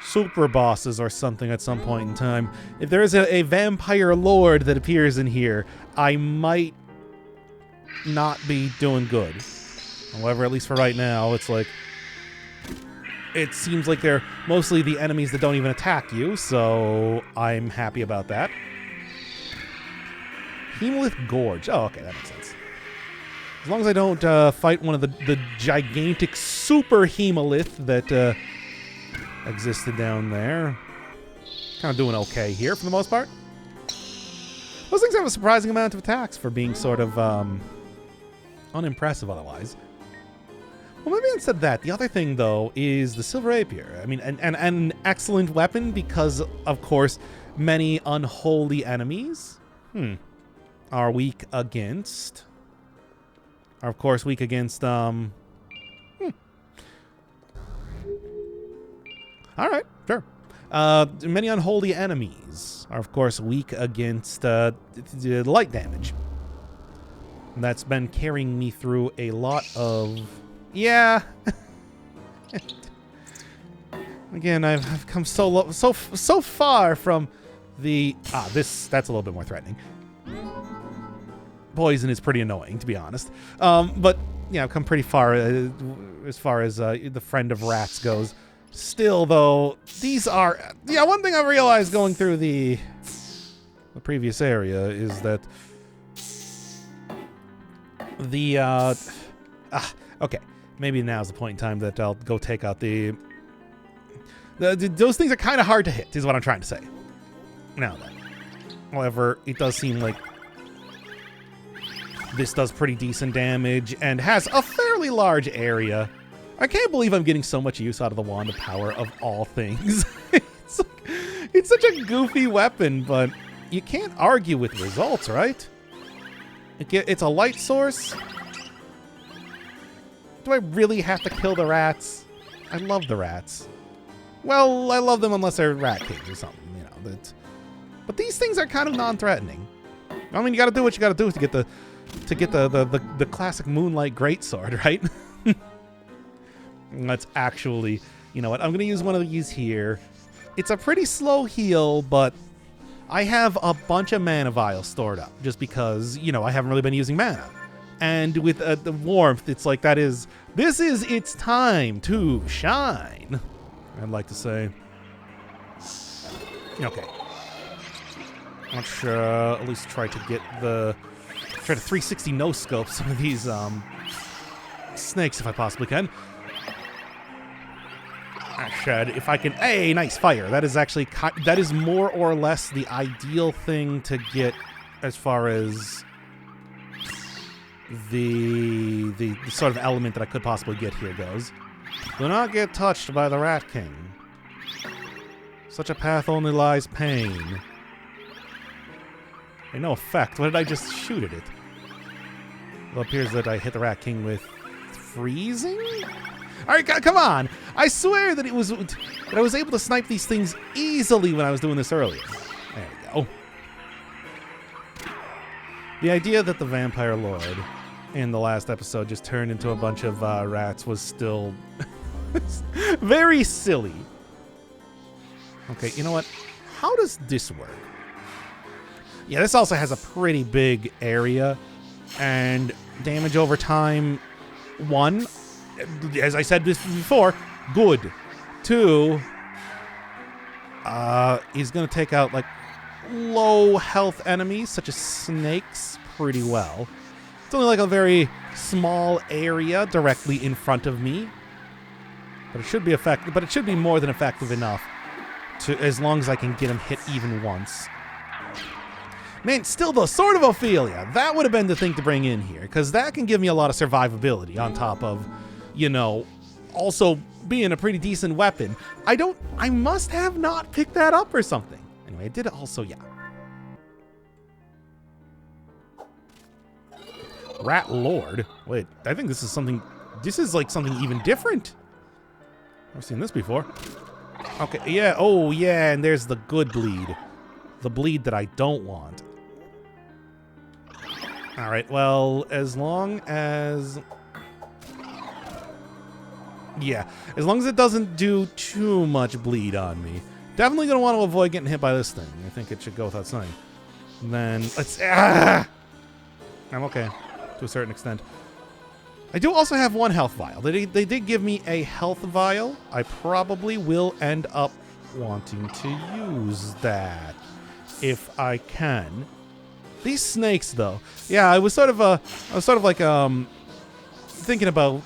Super bosses or something at some point in time. If there is a vampire lord that appears in here, I might not be doing good. However, at least for right now, it's like... It seems like they're mostly the enemies that don't even attack you, so I'm happy about that. Hemalith Gorge. Oh, okay, that makes sense. As long as I don't fight one of the gigantic super Hemalith that existed down there. Kind of doing okay here for the most part. Those things have a surprising amount of attacks for being sort of unimpressive otherwise. Well, maybe instead of that, the other thing, though, is the Silver Rapier. I mean, an excellent weapon because, of course, many unholy enemies are weak against... Are, of course, weak against, All right, sure. Many unholy enemies are, of course, weak against light damage. And that's been carrying me through a lot of... Yeah. Again, I've come so far from the... that's a little bit more threatening. Poison is pretty annoying, to be honest. But, yeah, I've come pretty far as far as the friend of rats goes. Still, though, these are... Yeah, one thing I realized going through the previous area is that the... okay. Maybe now's the point in time that I'll go take out those things are kind of hard to hit, is what I'm trying to say. Now then. However, it does seem like this does pretty decent damage and has a fairly large area. I can't believe I'm getting so much use out of the Wand of Power of all things. It's such a goofy weapon, but you can't argue with results, right? It's a light source. Do I really have to kill the rats? I love the rats. Well, I love them unless they're rat kings or something, you know. But these things are kind of non-threatening. I mean, you got to do what you got to do to get the classic Moonlight Greatsword, right? Let's actually, you know what? I'm gonna use one of these here. It's a pretty slow heal, but I have a bunch of mana vials stored up just because, you know, I haven't really been using mana. And with the warmth, it's like this is its time to shine, I'd like to say. Okay. Let's at least try to 360 no-scope some of these snakes if I possibly can. If I can... Hey, nice fire. That is actually... That is more or less the ideal thing to get as far as the sort of element that I could possibly get here goes. Do not get touched by the Rat King. Such a path only lies pain. Hey, no effect. What did I just shoot at it? Well, it appears that I hit the Rat King with freezing? Alright, come on! I swear that I was able to snipe these things easily when I was doing this earlier. There we go. The idea that the Vampire Lord in the last episode just turned into a bunch of rats was still very silly. Okay, you know what? How does this work? Yeah, this also has a pretty big area, and damage over time, 1, as I said this before, good. 2, he's going to take out, like, low health enemies, such as snakes, pretty well. It's only, like, a very small area directly in front of me. But it should be effective, but it should be more than effective enough to, as long as I can get him hit even once. Man, still though, Sword of Ophelia, that would have been the thing to bring in here, because that can give me a lot of survivability on top of, you know, also being a pretty decent weapon. I must have not picked that up or something. Anyway, I did it also, yeah. Rat Lord. Wait, I think this is like something even different. I've seen this before. Okay, yeah, oh yeah, and there's the good bleed. The bleed that I don't want. Alright, well, as long as... Yeah, as long as it doesn't do too much bleed on me. Definitely going to want to avoid getting hit by this thing. I think it should go without saying. Then, let's... I'm okay, to a certain extent. I do also have 1 health vial. They did give me a health vial. I probably will end up wanting to use that if I can. These snakes, though. Yeah, I was sort of like thinking about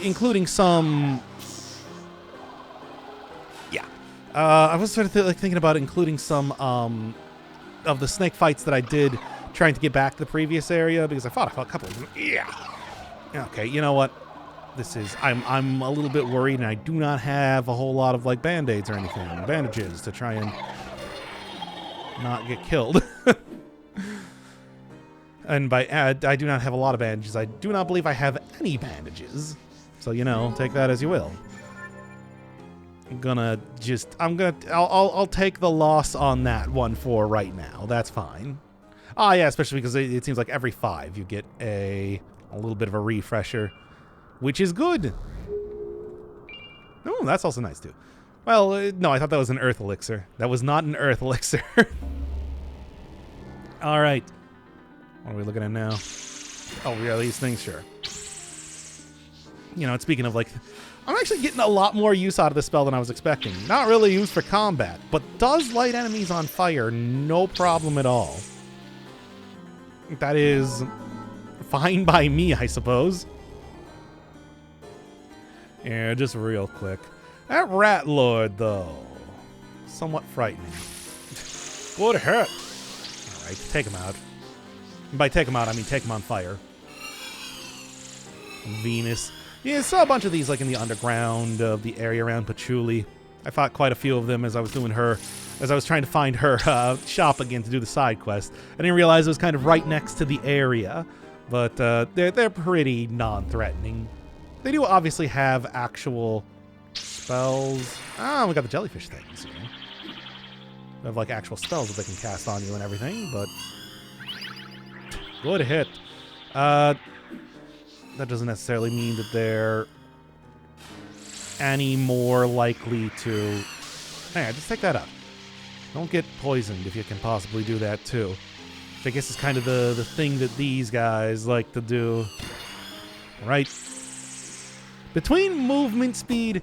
including some. Yeah, I was sort of thinking about including some of the snake fights that I did trying to get back to the previous area because I fought a couple of them. Yeah. Okay, you know what? This is I'm a little bit worried, and I do not have a whole lot of like band-aids or anything, bandages to try and not get killed. And by I do not have a lot of bandages. I do not believe I have any bandages. So, you know, take that as you will. I'll take the loss on that one for right now. That's fine. Ah, yeah, especially because it seems like every 5 you get a little bit of a refresher, which is good. Oh, that's also nice too. Well, no, I thought that was an earth elixir. That was not an earth elixir. All right. What are we looking at now? Oh, yeah, these things, sure. You know, speaking of, like, I'm actually getting a lot more use out of this spell than I was expecting. Not really used for combat, but does light enemies on fire, no problem at all. That is fine by me, I suppose. Yeah, just real quick. That rat lord, though, somewhat frightening. Good hit. All right, take him out. And by take him out, I mean take him on fire. Venus. Yeah, I saw a bunch of these like in the underground of the area around Patchouli. I fought quite a few of them as I was doing as I was trying to find her shop again to do the side quest. I didn't realize it was kind of right next to the area, but they're pretty non-threatening. They do obviously have actual spells. Ah, we got the jellyfish things. You know. They have like actual spells that they can cast on you and everything, but good hit. That doesn't necessarily mean that they're any more likely to... Hey, just take that up. Don't get poisoned if you can possibly do that too. Which I guess is kind of the thing that these guys like to do. Right? Between movement speed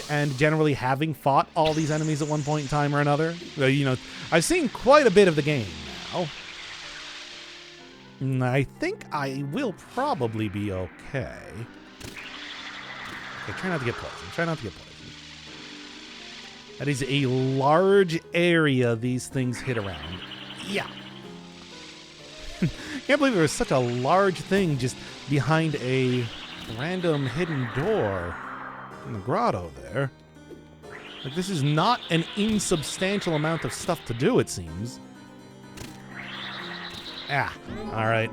and generally having fought all these enemies at one point in time or another, you know, I've seen quite a bit of the game now. I think I will probably be okay. Okay, try not to get poisoned. Try not to get poisoned. That is a large area these things hit around. Yeah. Can't believe there was such a large thing just behind a random hidden door in the grotto there. Like, this is not an insubstantial amount of stuff to do, it seems. Ah, alright.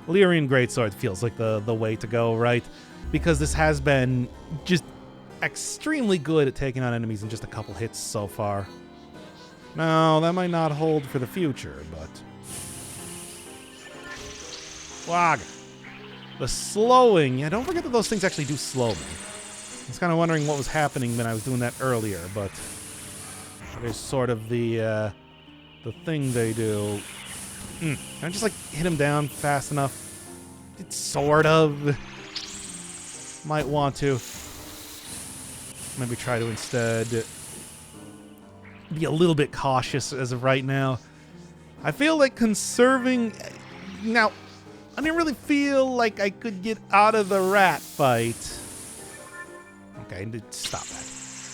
Lyrian Greatsword feels like the way to go, right? Because this has been just extremely good at taking on enemies in just a couple hits so far. No, that might not hold for the future, but... Wag! The slowing. Yeah, don't forget that those things actually do slow me. I was kind of wondering what was happening when I was doing that earlier, but... There's sort of the thing they do... Can I just, like, hit him down fast enough? It's sort of. Might want to. Maybe try to instead be a little bit cautious as of right now. I feel like conserving... Now, I didn't really feel like I could get out of the rat fight. Okay, stop that.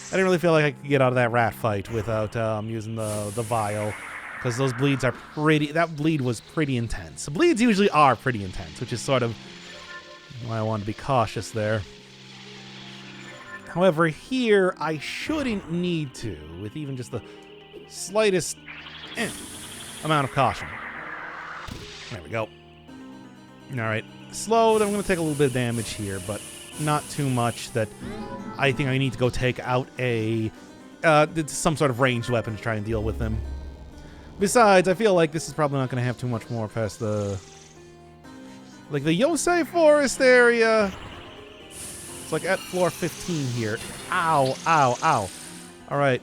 I didn't really feel like I could get out of that rat fight without using the vial. Because those bleeds are pretty... That bleed was pretty intense. The bleeds usually are pretty intense, which is sort of why I wanted to be cautious there. However, here, I shouldn't need to, with even just the slightest amount of caution. There we go. Alright. Slow, then I'm going to take a little bit of damage here, but not too much that I think I need to go take out some sort of ranged weapon to try and deal with them. Besides, I feel like this is probably not going to have too much more past the... Like, the Yosei Forest area. It's like at floor 15 here. Ow, ow, ow. Alright.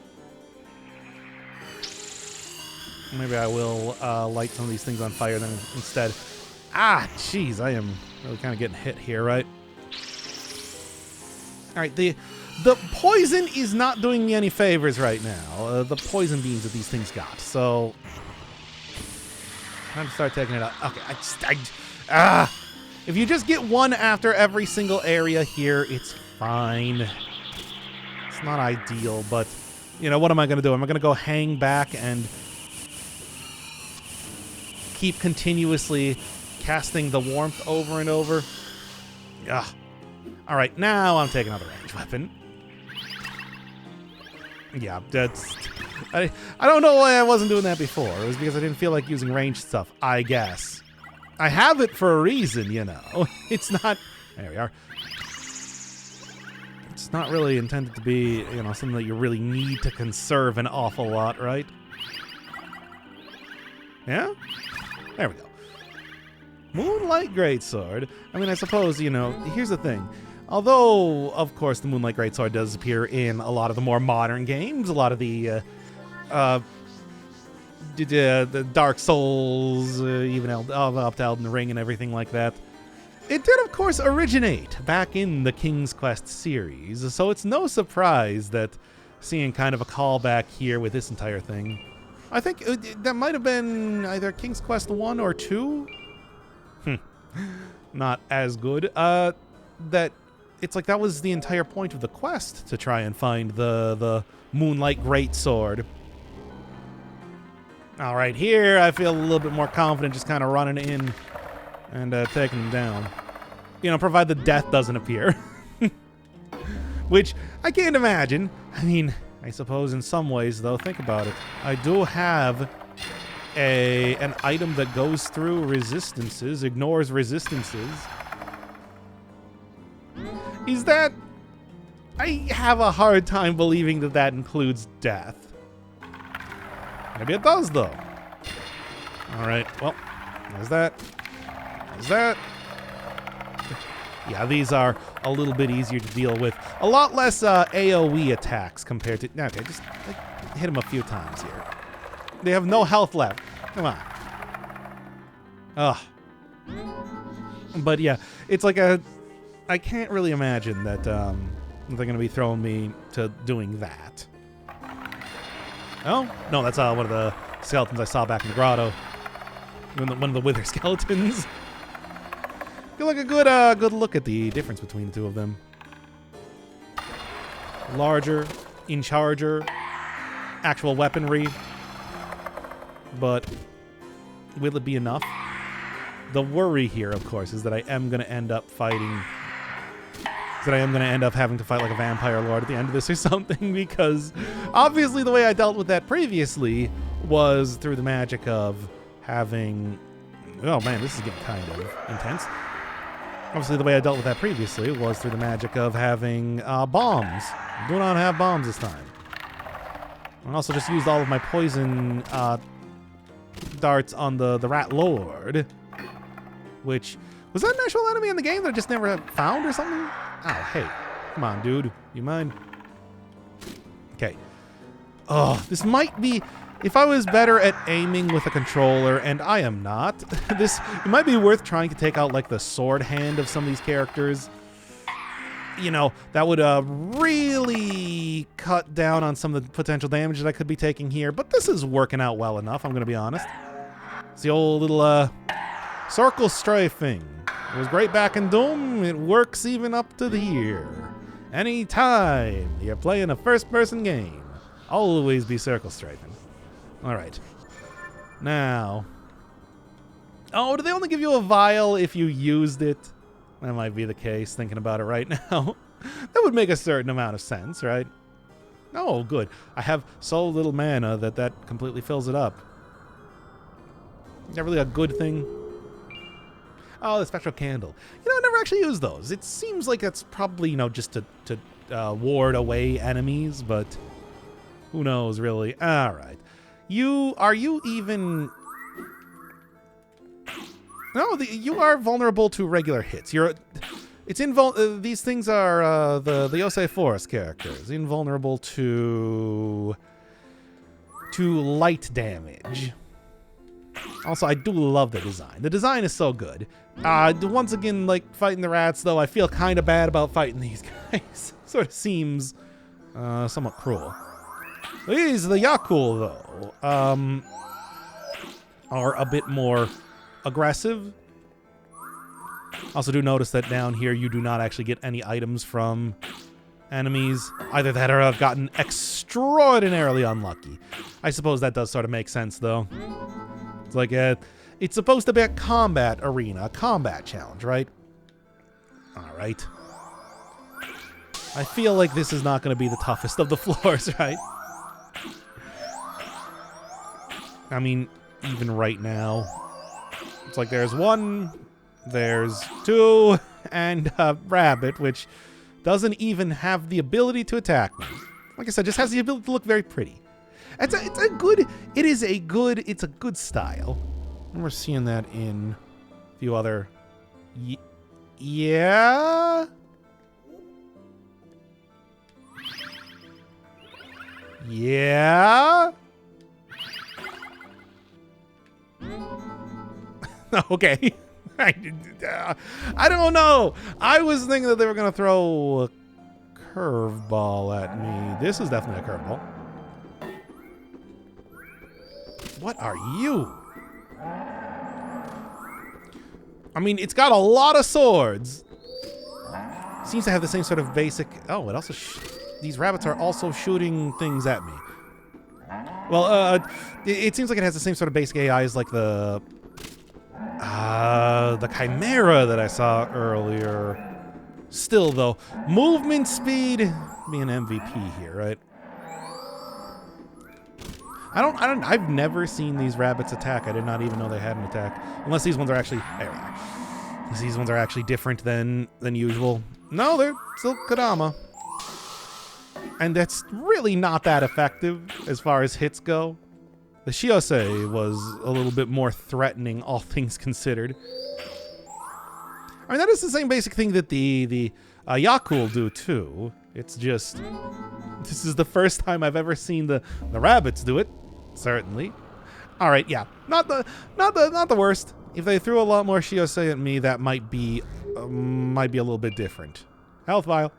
Maybe I will light some of these things on fire then instead. Ah, jeez, I am really kind of getting hit here, right? Alright, the poison is not doing me any favors right now. The poison beams that these things got, so... Time to start taking it out. Okay, if you just get one after every single area here, it's fine. It's not ideal, but, you know, what am I going to do? Am I going to go hang back and keep continuously casting the warmth over and over? Yeah. Alright, now I'm taking another ranged weapon. Yeah, that's... I don't know why I wasn't doing that before. It was because I didn't feel like using ranged stuff, I guess. I have it for a reason, you know. It's not... There we are. It's not really intended to be, you know, something that you really need to conserve an awful lot, right? Yeah? There we go. Moonlight Greatsword. I mean, I suppose, you know, here's the thing. Although, of course, the Moonlight Greatsword does appear in a lot of the more modern games, a lot of the Dark Souls, even up to Elden Ring and everything like that. It did, of course, originate back in the King's Quest series, so it's no surprise that seeing kind of a callback here with this entire thing. I think that might have been either King's Quest 1 or 2. Not as good. That it's like that was the entire point of the quest, to try and find the Moonlight Greatsword. All right, here I feel a little bit more confident just kind of running in and taking them down. You know, provided death doesn't appear. Which I can't imagine. I mean, I suppose in some ways, though, think about it. I do have an item that goes through resistances, ignores resistances. Is that... I have a hard time believing that that includes death. Maybe it does, though. Alright, well, there's that. There's that. Yeah, these are a little bit easier to deal with. A lot less AoE attacks compared to... Okay, just hit them a few times here. They have no health left. Come on. Ugh. But yeah, it's like a... I can't really imagine that they're going to be throwing me to doing that. Oh? No, that's one of the skeletons I saw back in the grotto. One of the wither skeletons. Get like a good look at the difference between the two of them. Larger, in charger, actual weaponry. But will it be enough? The worry here, of course, is that I am going to end up fighting... that I am going to end up having to fight like a vampire lord at the end of this or something, because obviously the way I dealt with that previously was through the magic of having... Oh man, this is getting kind of intense. Obviously the way I dealt with that previously was through the magic of having bombs. I do not have bombs this time. I also just used all of my poison darts on the rat lord, which... Was that an actual enemy in the game that I just never found or something? Oh, hey. Come on, dude. You mind? Okay. Oh, this might be... If I was better at aiming with a controller, and I am not, it might be worth trying to take out, like, the sword hand of some of these characters. You know, that would really cut down on some of the potential damage that I could be taking here. But this is working out well enough, I'm going to be honest. It's the old little circle strafing. It was great back in Doom. It works even up to here. Anytime you're playing a first-person game, always be circle strafing. All right. Now. Oh, do they only give you a vial if you used it? That might be the case, thinking about it right now. That would make a certain amount of sense, right? Oh, good. I have so little mana that completely fills it up. Is that really a good thing? Oh, the spectral candle. You know, I never actually used those. It seems like that's probably, you know, just to ward away enemies, but who knows, really. All right. Are you even... No, you are vulnerable to regular hits. These things are the Yosei Forest characters, invulnerable to light damage. Also, I do love the design. The design is so good. Once again, like fighting the rats, though, I feel kind of bad about fighting these guys. Sort of seems somewhat cruel. These, the Yakul, though, are a bit more aggressive. Also do notice that down here you do not actually get any items from enemies. Either that or I've gotten extraordinarily unlucky. I suppose that does sort of make sense, though. It's like it's supposed to be a combat arena, a combat challenge, right? All right. I feel like this is not going to be the toughest of the floors, right? I mean, even right now, it's like there's one, there's two, and a rabbit, which doesn't even have the ability to attack me. Like I said, just has the ability to look very pretty. It's a good style. I remember seeing that in a few other... Yeah? Yeah? Okay. I don't know. I was thinking that they were going to throw a curveball at me. This is definitely a curveball. What are you? I mean, it's got a lot of swords. Seems to have the same sort of basic... Oh, it also... These rabbits are also shooting things at me. Well, it seems like it has the same sort of basic AI as like the Chimera that I saw earlier. Still, though, movement speed being MVP here, right? I've never seen these rabbits attack. I did not even know they had an attack. Unless these ones are actually... There we are. Unless these ones are actually different than usual. No, they're still Kodama. And that's really not that effective as far as hits go. The Shiosei was a little bit more threatening, all things considered. I mean, that is the same basic thing that the Yakul do, too. It's just... This is the first time I've ever seen the rabbits do it. Certainly. All right, yeah. Not the worst. If they threw a lot more Shiosei at me, that might be a little bit different. Health vial.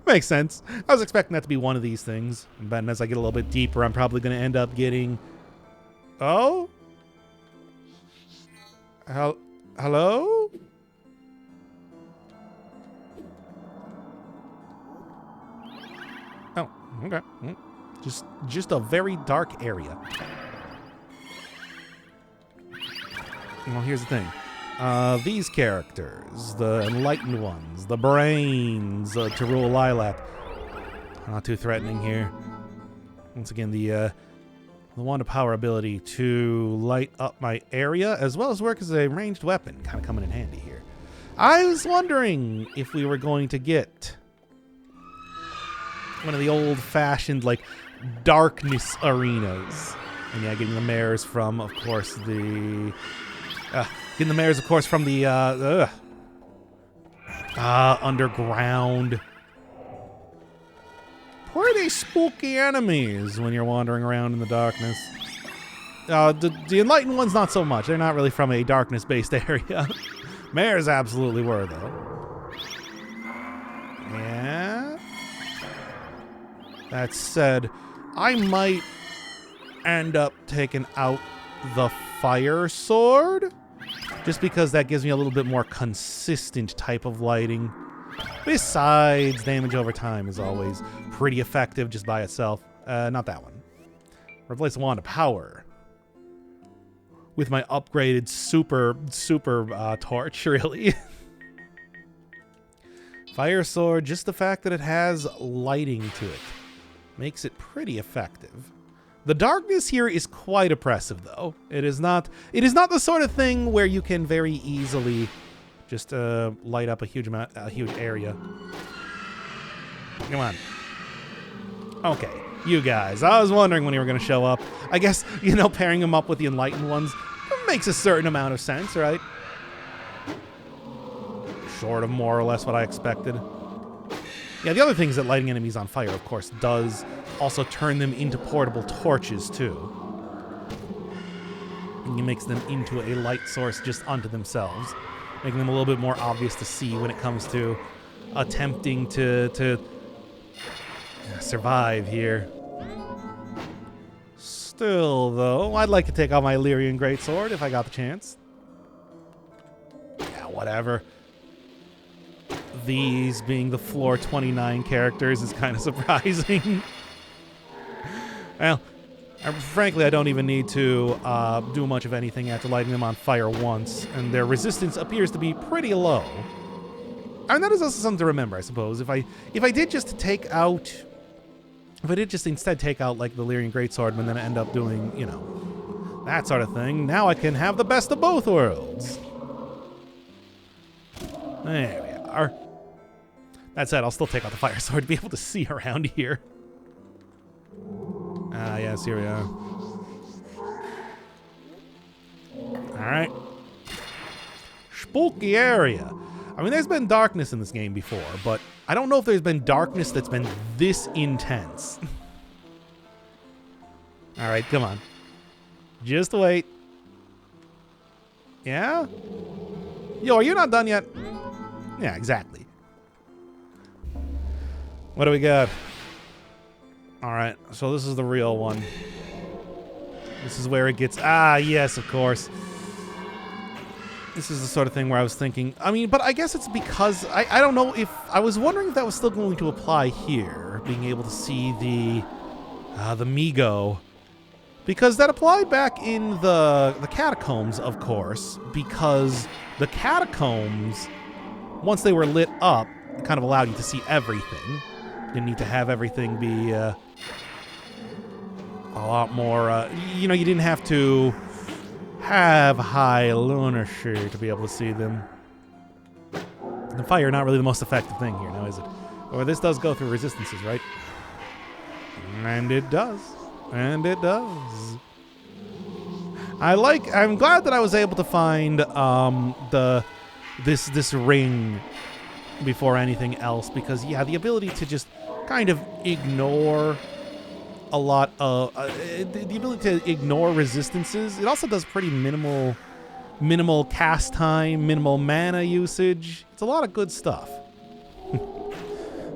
Makes sense. I was expecting that to be one of these things. But as I get a little bit deeper, I'm probably going to end up getting... Oh? Hello? Oh, okay. Just a very dark area. Well, here's the thing. These characters, the enlightened ones, the brains to rule Lilac, not too threatening here. Once again, the wand of power ability to light up my area, as well as work as a ranged weapon, kind of coming in handy here. I was wondering if we were going to get one of the old-fashioned, like, darkness arenas. And yeah, getting the mares from, of course, the... getting the mares, of course, from the underground. Pretty spooky enemies when you're wandering around in the darkness. The enlightened ones, not so much. They're not really from a darkness-based area. Mares absolutely were, though. Yeah. That said, I might end up taking out the fire sword. Just because that gives me a little bit more consistent type of lighting. Besides, damage over time is always pretty effective just by itself. Not that one. Replace the wand of power with my upgraded super torch, really. Fire sword, just the fact that it has lighting to it makes it pretty effective. The darkness here is quite oppressive, though. It is not the sort of thing where you can very easily just light up a huge area. Come on. Okay, you guys. I was wondering when you were going to show up. I guess, you know, pairing them up with the enlightened ones makes a certain amount of sense, right? Short of more or less what I expected. Yeah, the other thing is that lighting enemies on fire, of course, does also turn them into portable torches, too. And it makes them into a light source just unto themselves, making them a little bit more obvious to see when it comes to attempting to survive here. Still, though, I'd like to take out my Illyrian Greatsword if I got the chance. Yeah, whatever. These being the floor 29 characters is kind of surprising. Well, frankly, I don't even need to do much of anything after lighting them on fire once, and their resistance appears to be pretty low. And that is also something to remember, I suppose. If I did just instead take out like the Illyrian Greatsword and then end up doing, you know, that sort of thing, now I can have the best of both worlds. There we are. That said, I'll still take out the fire sword to be able to see around here. Ah, yes, here we are. Alright. Spooky area. I mean, there's been darkness in this game before, but I don't know if there's been darkness that's been this intense. Alright, come on. Just wait. Yeah? Yo, are you not done yet? Yeah, exactly. What do we got? Alright, so this is the real one. This is where it gets... Ah, yes, of course. This is the sort of thing where I was thinking... I mean, but I guess it's because... I don't know if... I was wondering if that was still going to apply here. Being able to see the Migo. Because that applied back in the catacombs, of course. Because the catacombs, once they were lit up, kind of allowed you to see everything. You need to have everything be a lot more, you know, you didn't have to have high Lunacid to be able to see them. The fire, not really the most effective thing here, now is it? Or this does go through resistances, right? And it does. And it does. I'm glad that I was able to find this ring before anything else, because yeah, the ability to just kind of ignore a lot of the ability to ignore resistances. It also does pretty minimal cast time, minimal mana usage. It's a lot of good stuff.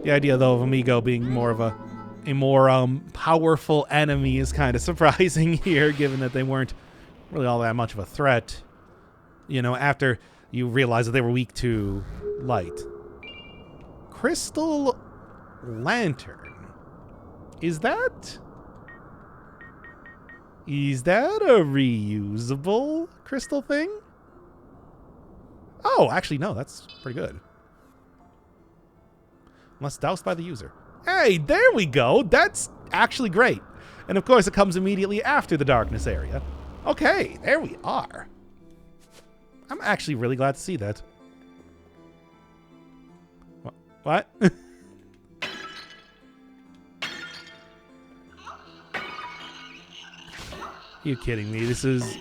The idea though of Amigo being more of a more powerful enemy is kind of surprising here, given that they weren't really all that much of a threat. You know, after you realize that they were weak to light. Crystal lantern. Is that a reusable crystal thing? Oh, actually, no, that's pretty good. Unless doused by the user. Hey, there we go. That's actually great. And of course, it comes immediately after the darkness area. Okay, there we are. I'm actually really glad to see that. What? You kidding me? This is...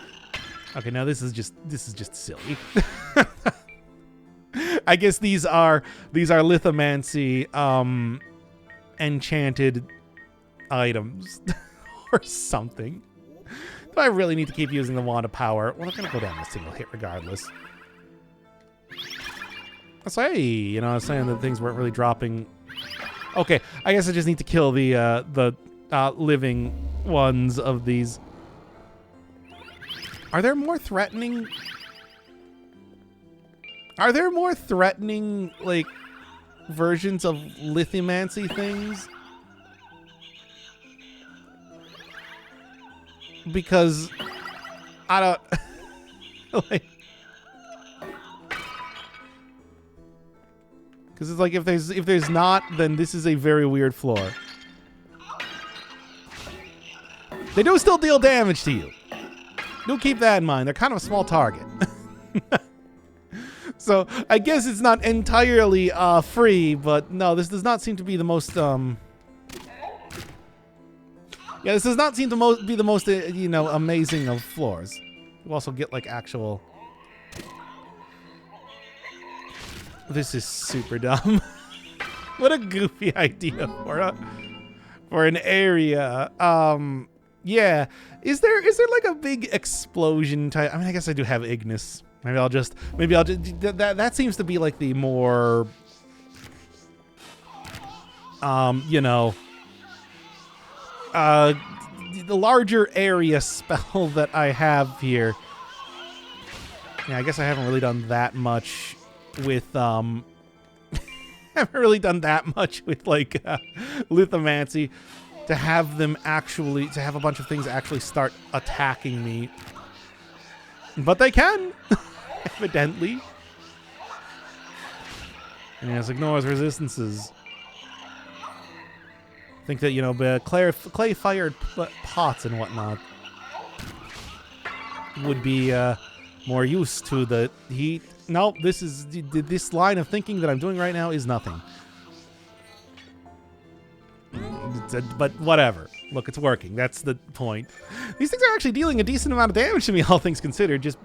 Okay, now this is just silly. I guess these are lithomancy enchanted items or something. Do I really need to keep using the Wand of Power? Well, I'm gonna go down a single hit regardless. So, hey, you know, I was saying that things weren't really dropping. Okay, I guess I just need to kill the living ones of these. Are there more threatening? Are there more threatening, like, versions of lithomancy things? Because I don't like. Because it's like if there's not, then this is a very weird floor. They do still deal damage to you. Do keep that in mind. They're kind of a small target. So I guess it's not entirely free, but no, this does not seem to be the most yeah, this does not seem to be the most you know, amazing of floors. You also get like actual. This is super dumb. What a goofy idea for an area. Yeah. Is there like a big explosion type? I mean, I guess I do have Ignis. Maybe I'll just that seems to be like the more you know, the larger area spell that I have here. Yeah, I guess I haven't really done that much with haven't really done that much with like lithomancy to have them actually have a bunch of things actually start attacking me. But they can, evidently. And yes, ignores resistances. I think that, you know, clay-fired pots and whatnot would be more used to the heat. Nope, this line of thinking that I'm doing right now is nothing. But whatever. Look, it's working. That's the point. These things are actually dealing a decent amount of damage to me, all things considered, just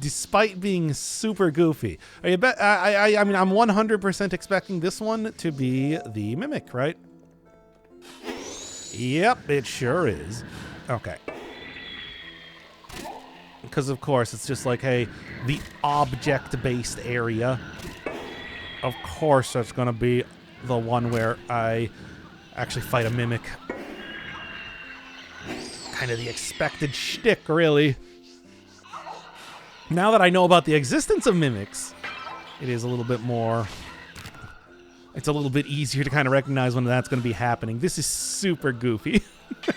despite being super goofy. I mean, I'm 100% expecting this one to be the Mimic, right? Yep, it sure is. Okay. Because, of course, it's just like, hey, the object-based area. Of course, that's going to be the one where I actually fight a Mimic. Kind of the expected shtick, really. Now that I know about the existence of Mimics, it is a little bit more... It's a little bit easier to kind of recognize when that's going to be happening. This is super goofy.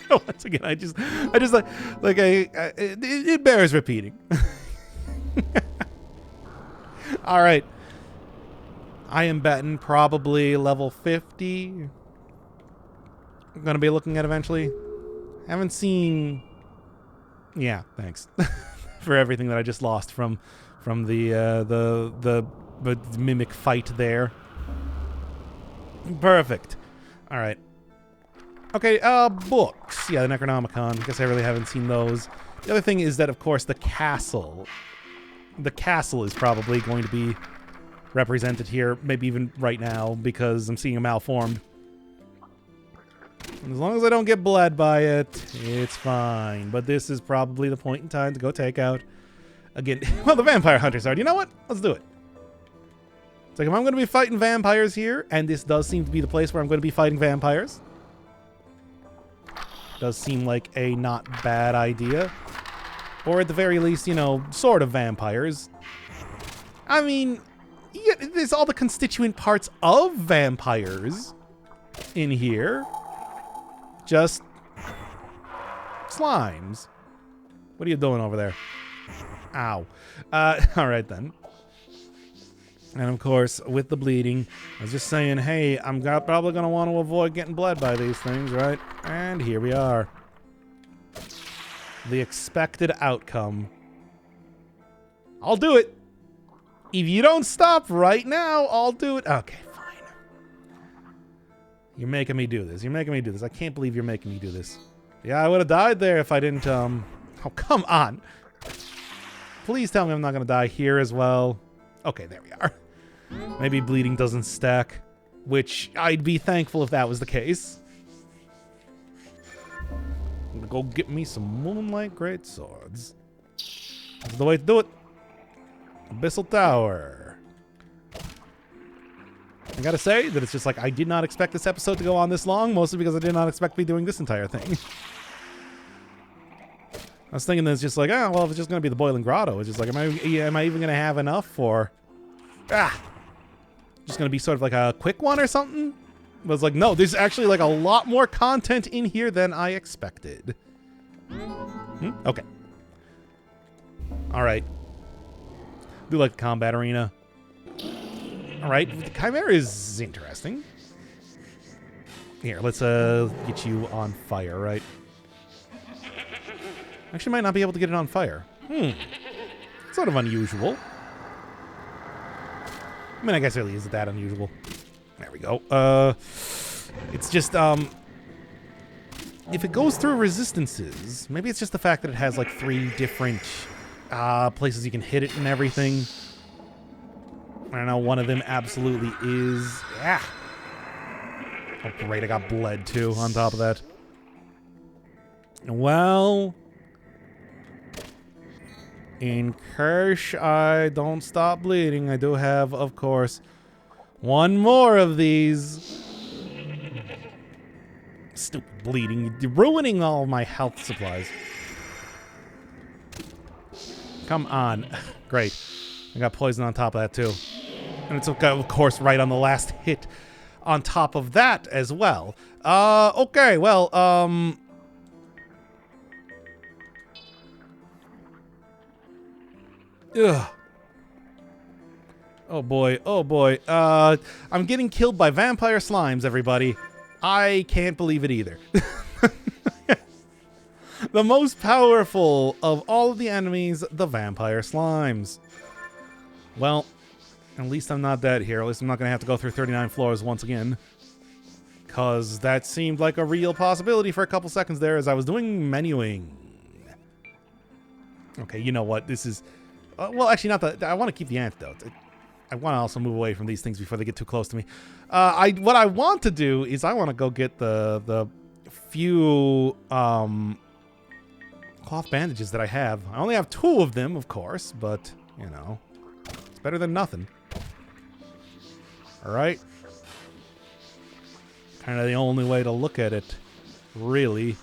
Once again, I just like it bears repeating. All right. I am betting probably level 50. I'm going to be looking at eventually. Haven't seen... Yeah, thanks. For everything that I just lost from the Mimic fight there. Perfect. All right. Okay, books. Yeah, the Necronomicon. Guess I really haven't seen those. The other thing is that, of course, the castle. The castle is probably going to be represented here, maybe even right now, because I'm seeing a malformed. And as long as I don't get bled by it, it's fine. But this is probably the point in time to go take out, again, well, the vampire hunters are. You know what? Let's do it. It's like, if I'm going to be fighting vampires here, and this does seem to be the place where I'm going to be fighting vampires. Does seem like a not bad idea. Or at the very least, you know, sort of vampires. I mean, yeah, there's all the constituent parts of vampires in here. Just slimes. What are you doing over there? Ow. All right, then. And of course, with the bleeding, I was just saying, hey, I'm probably going to want to avoid getting bled by these things, right? And here we are. The expected outcome. I'll do it. If you don't stop right now, I'll do it. Okay, fine. You're making me do this. You're making me do this. I can't believe you're making me do this. Yeah, I would have died there if I didn't, Oh, come on. Please tell me I'm not going to die here as well. Okay, there we are. Maybe bleeding doesn't stack, which I'd be thankful if that was the case. I'm gonna go get me some Moonlight Greatswords. That's the way to do it. Abyssal Tower. I gotta say that it's just like, I did not expect this episode to go on this long, mostly because I did not expect to be doing this entire thing. I was thinking that it's just like, oh, well, if it's just gonna be the Boiling Grotto, it's just like, am I even gonna have enough for... Just gonna be sort of like a quick one or something? But it's like, no, there's actually like a lot more content in here than I expected. Okay. Alright. Do like the combat arena. Alright, the Chimera is interesting. Here, let's get you on fire, right? Actually might not be able to get it on fire. Sort of unusual. I mean, I guess it really isn't that unusual. There we go. It's just, if it goes through resistances, maybe it's just the fact that it has, like, 3 different, places you can hit it and everything. I don't know, one of them absolutely is... Yeah. Oh, great, I got bled, too, on top of that. Well... in case I don't stop bleeding, I do have, of course, one more of these. Stupid bleeding. You're ruining all my health supplies. Come on. Great. I got poison on top of that, too. And it's, of course, right on the last hit on top of that as well. Okay, well, ugh. Oh boy, oh boy. I'm getting killed by vampire slimes, everybody. I can't believe it either. The most powerful of all of the enemies, the vampire slimes. Well, at least I'm not dead here. At least I'm not going to have to go through 39 floors once again. because that seemed like a real possibility for a couple seconds there as I was doing menuing. Okay, you know what? This is... well, actually, not the... I want to keep the antidote. I want to also move away from these things before they get too close to me. What I want to do is I want to go get the few cloth bandages that I have. I only have 2 of them, of course, but, you know, it's better than nothing. All right. Kind of the only way to look at it, really.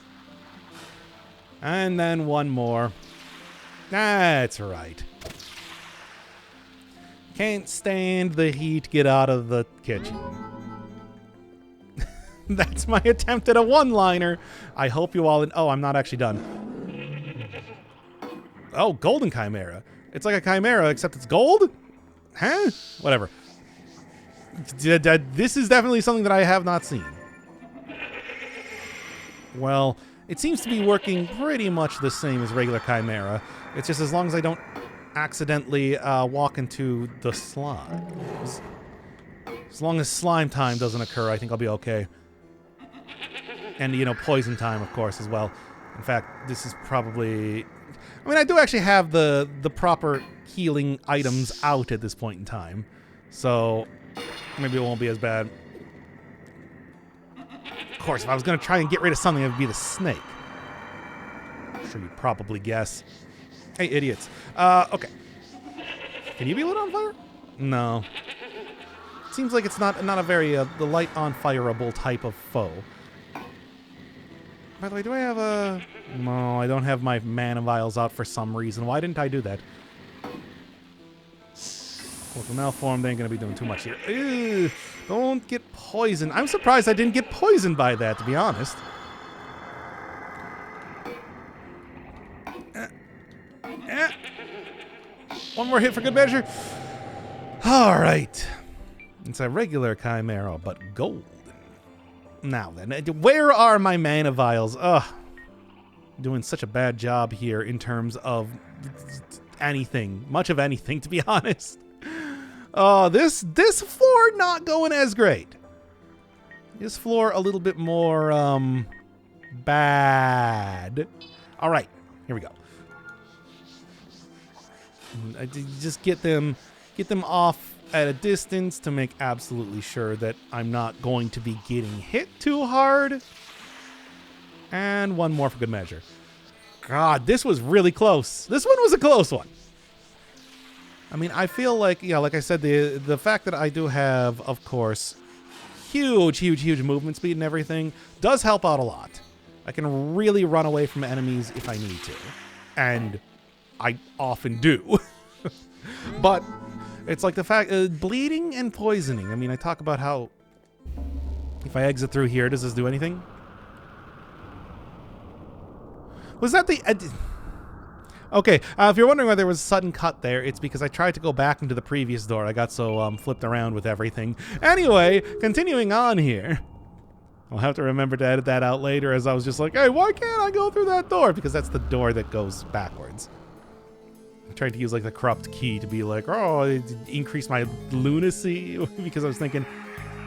And then one more. That's right. Can't stand the heat. Get out of the kitchen. That's my attempt at a one-liner. I hope you all... Oh, I'm not actually done. Oh, golden chimera. It's like a chimera, except it's gold? Huh? Whatever. This is definitely something that I have not seen. Well, it seems to be working pretty much the same as regular chimera. It's just as long as I don't accidentally walk into the slime. As long as slime time doesn't occur, I think I'll be okay. And, you know, poison time, of course, as well. In fact, this is probably... I mean, I do actually have the proper healing items out at this point in time. So, maybe it won't be as bad. Of course, if I was going to try and get rid of something, it would be the snake. I'm sure you'd probably guess. Hey, idiots. Okay. Can you be lit on fire? No. Seems like it's not a very the light on fireable type of foe. By the way, do I have a... No, I don't have my mana vials out for some reason. Why didn't I do that? Local malformed ain't gonna be doing too much here. Ew, don't get poisoned. I'm surprised I didn't get poisoned by that, to be honest. One more hit for good measure. All right. It's a regular chimera, but golden. Now then, where are my mana vials? Ugh. Doing such a bad job here in terms of anything. Much of anything, to be honest. Oh, this floor not going as great. This floor a little bit more, bad. All right, here we go. I just get them off at a distance to make absolutely sure that I'm not going to be getting hit too hard. And one more for good measure. God, this was really close. This one was a close one. I mean, I feel like, yeah, like I said, the fact that I do have, of course, huge movement speed and everything does help out a lot. I can really run away from enemies if I need to. And I often do. But it's like the fact, bleeding and poisoning. I mean, I talk about how if I exit through here, does this do anything? Was that the... Okay, if you're wondering why there was a sudden cut there, it's because I tried to go back into the previous door. I got so flipped around with everything. Anyway, continuing on here. I'll have to remember to edit that out later, as I was just like, hey, why can't I go through that door? Because that's the door that goes backwards. I tried to use like the corrupt key to be like, oh, increase my lunacy, because I was thinking,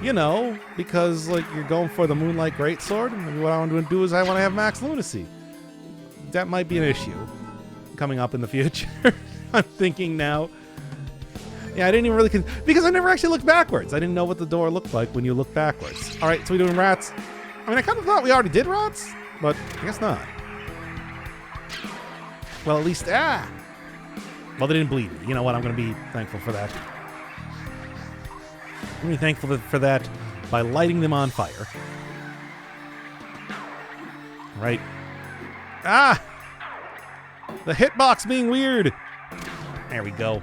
you know, because like you're going for the Moonlight Greatsword, and what I want to do is I want to have max lunacy. That might be an issue coming up in the future. I'm thinking now. Yeah, I didn't even really... because I never actually looked backwards. I didn't know what the door looked like when you look backwards. All right, so we're doing rats. I mean, I kind of thought we already did rats, but I guess not. Well, at least... Well, they didn't bleed me. You know what? I'm going to be thankful for that. I'm going to be thankful for that by lighting them on fire. Right. Ah! The hitbox being weird. There we go.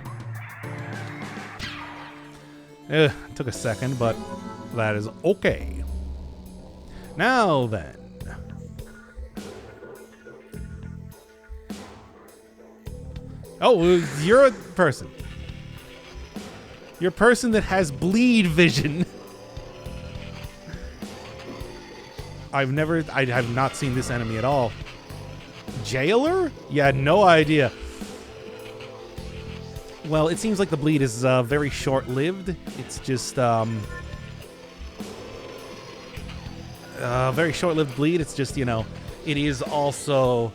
Took a second, but that is okay. Now then. Oh, you're a person. You're a person that has bleed vision. I have not seen this enemy at all. Jailer? Yeah, no idea. Well, it seems like the bleed is very short-lived. It's just, very short-lived bleed. It's just, you know, it is also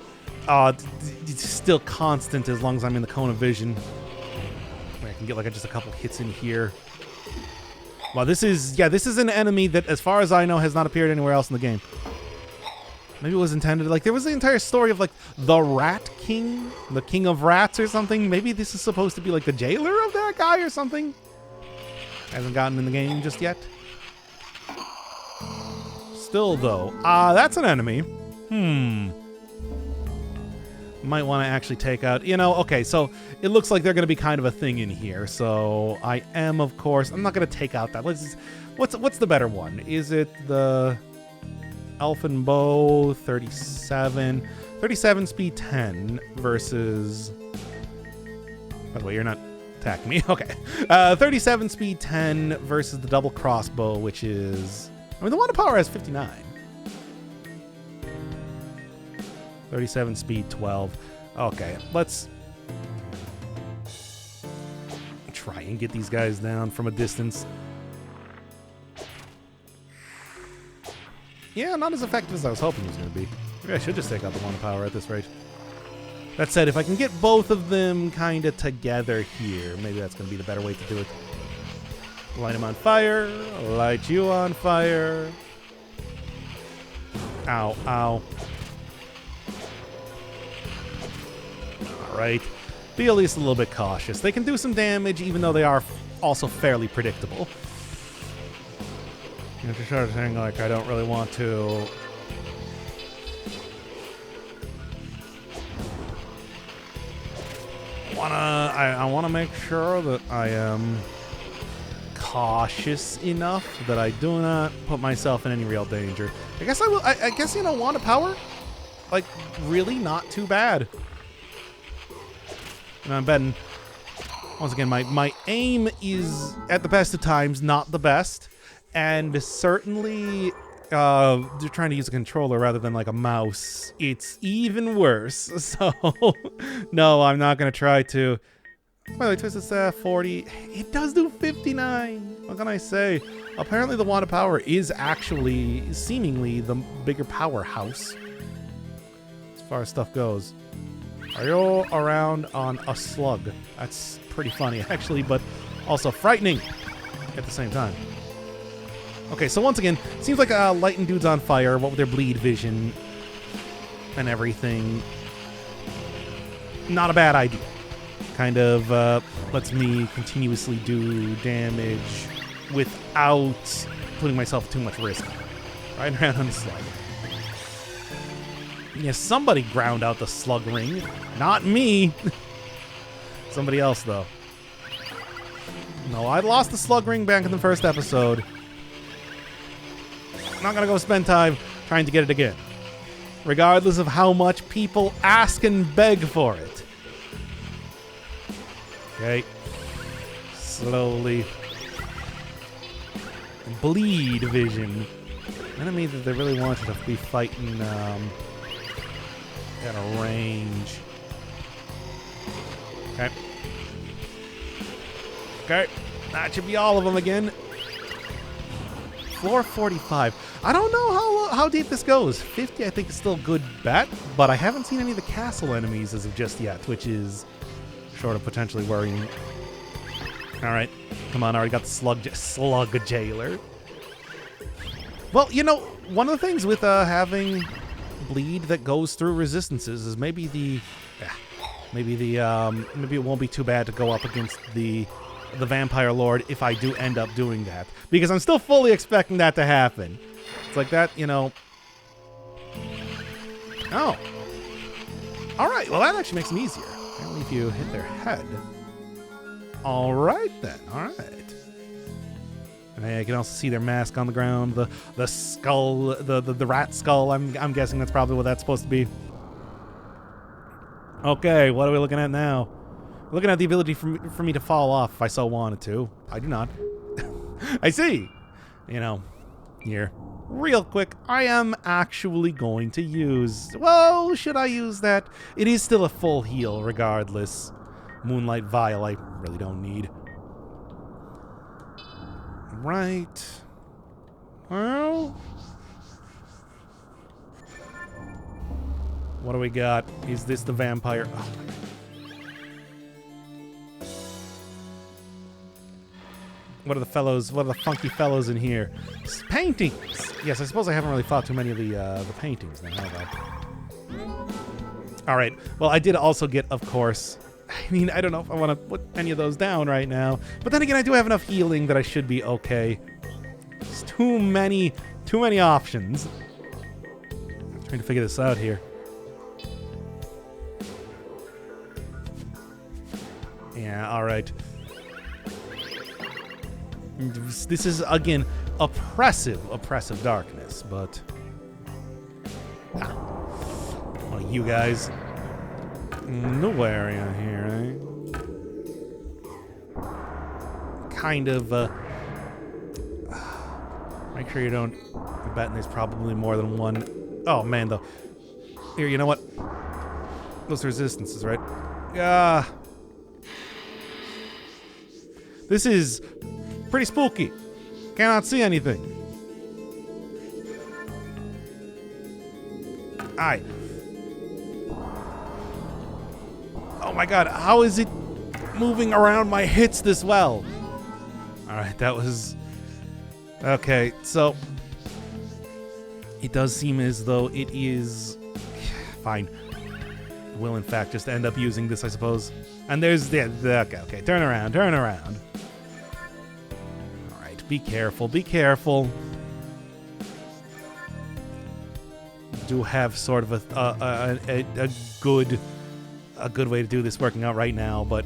it's still constant as long as I'm in the cone of vision. I can get like just a couple hits in here. Well, this is an enemy that, as far as I know, has not appeared anywhere else in the game. Maybe it was intended, like, there was the entire story of, like, the Rat King, the King of Rats or something. Maybe this is supposed to be, like, the jailer of that guy or something. Hasn't gotten in the game just yet. Still, though, that's an enemy. Might want to actually take out, you know, okay, so it looks like they're going to be kind of a thing in here. So I am, of course, I'm not going to take out that. What's the better one? Is it the Elfin Bow 37 speed 10 versus, by the way, you're not attacking me. Okay. 37 speed 10 versus the double crossbow, which is, I mean, the wand of power has 59. 37 speed 12. Okay, let's try and get these guys down from a distance. Yeah, not as effective as I was hoping it was going to be. Maybe I should just take out the wand of power at this rate. That said, if I can get both of them kind of together here, maybe that's going to be the better way to do it. Light them on fire. Light you on fire. Ow, ow. Alright. Be at least a little bit cautious. They can do some damage, even though they are also fairly predictable. You know, just sort of saying, like, I don't really want to... I wanna make sure that I am cautious enough that I do not put myself in any real danger. I guess I will. I guess, you know, wand of power, like, really not too bad. And I'm betting, once again, my aim is, at the best of times, not the best. And certainly, they're trying to use a controller rather than, like, a mouse. It's even worse. So, no, I'm not going to try to... By the way, twist is 40. It does do 59. What can I say? Apparently, the wand of power is actually, seemingly, the bigger powerhouse. As far as stuff goes. Are you around on a slug? That's pretty funny, actually, but also frightening at the same time. Okay, so once again, seems like lighting dudes on fire, what with their bleed vision and everything. Not a bad idea. Kind of lets me continuously do damage without putting myself at too much risk. Right around on the slug. Yeah, somebody ground out the slug ring. Not me. Somebody else, though. No, I lost the slug ring back in the first episode. I'm not gonna go spend time trying to get it again. Regardless of how much people ask and beg for it. Okay. Slowly. Bleed vision. Enemy that they really want you to be fighting at a range. Okay. Okay. That should be all of them again. Floor 45. I don't know how deep this goes. 50 I think is still a good bet, but I haven't seen any of the castle enemies as of just yet, which is sort of potentially worrying. Alright. Come on, I already got the slug jailer. Well, you know, one of the things with having bleed that goes through resistances is maybe maybe it won't be too bad to go up against the Vampire Lord if I do end up doing that. Because I'm still fully expecting that to happen. It's like that, you know. Oh. Alright, well that actually makes them easier. Apparently if you hit their head. Alright then, alright. And I can also see their mask on the ground, the skull, the rat skull. I'm guessing that's probably what that's supposed to be. Okay, what are we looking at now? We're looking at the ability for me to fall off if I so wanted to. I do not. I see. You know, here. Real quick, I am actually going to use... Well, should I use that? It is still a full heal regardless. Moonlight Vial I really don't need. Right. Well... What do we got? Is this the vampire? Oh. What are the fellows? What are the funky fellows in here? Paintings. Yes, I suppose I haven't really fought too many of the paintings now, have I? All right. Well, I did also get, of course. I mean, I don't know if I want to put any of those down right now, but then again, I do have enough healing that I should be okay. There's too many options. I'm trying to figure this out here. Yeah. All right. This is, again, oppressive darkness, but... One of you guys. No area here, eh? Kind of, make sure you don't... I'm betting there's probably more than one... Oh, man, though. Here, you know what? Those resistances, right? Yeah. This is... pretty spooky. Cannot see anything. Aye. Oh my god, how is it moving around my hits this well? Alright, that was... Okay, so... It does seem as though it is... Fine. Will, in fact, just end up using this, I suppose. And there's the... Okay, turn around. Be careful, be careful. Do have sort of a good way to do this working out right now, but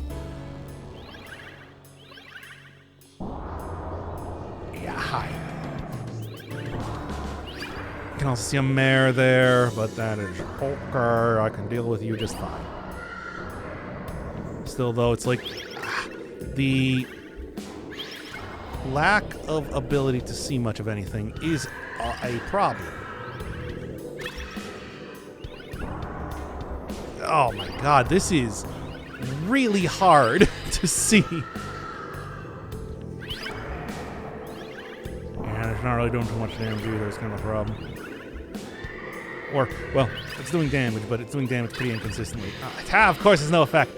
yeah, hi. You can also see a mare there, but that is okay. I can deal with you just fine. Still, though, it's like the lack of ability to see much of anything is a problem. Oh my god, this is really hard to see. Yeah, it's not really doing too much damage either, it's kind of a problem. Or, well, it's doing damage, but it's doing damage pretty inconsistently. Of course there's no effect.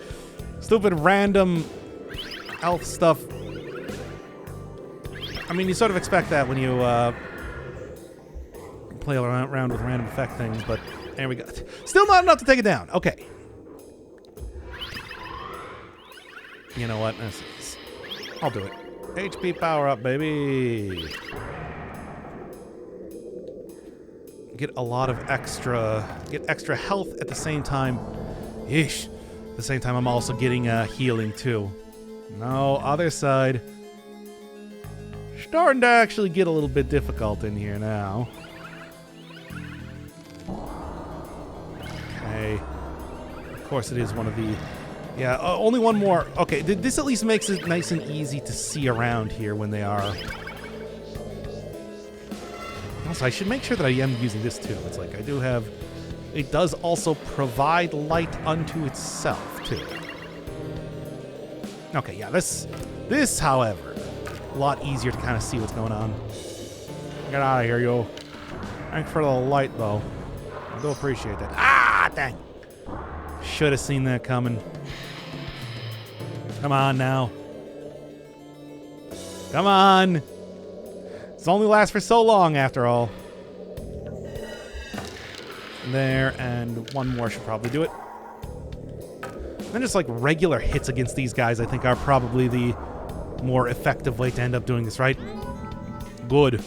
Stupid random health stuff. I mean, you sort of expect that when you play around with random effect things, but there we go. Still not enough to take it down. Okay. You know what? I'll do it. HP power up, baby. Get a lot of get extra health at the same time. Yeesh. At the same time, I'm also getting healing too. No, other side. Starting to actually get a little bit difficult in here now. Okay. Of course it is one of the... Yeah, only one more. Okay, this at least makes it nice and easy to see around here when they are... Also, I should make sure that I am using this too. It's like I do have... It does also provide light unto itself too. Okay, yeah, this, however... A lot easier to kind of see what's going on. Get out of here, yo. Thanks for the light, though. I do appreciate that. Ah, dang. Should have seen that coming. Come on, now. Come on. It's only lasts for so long, after all. There, and one more should probably do it. And then just, like, regular hits against these guys, I think, are probably the... more effective way to end up doing this, right? Good.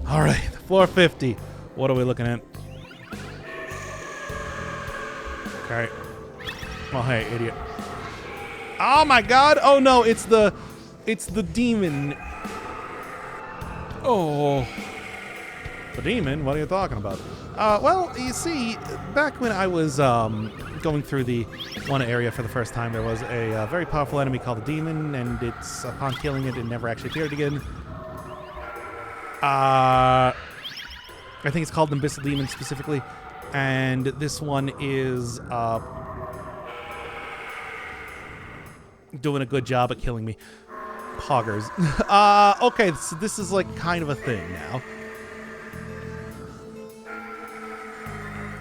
All right, floor 50. What are we looking at? Okay. Oh, hey, idiot. Oh my god! Oh no, it's the demon. Oh. The demon? What are you talking about? Well, you see, back when I was going through the one area for the first time, there was a very powerful enemy called the demon, and it's upon killing it, it never actually appeared again. I think it's called an Abyssal demon specifically, and this one is doing a good job at killing me. Poggers. Okay, so this is like kind of a thing now.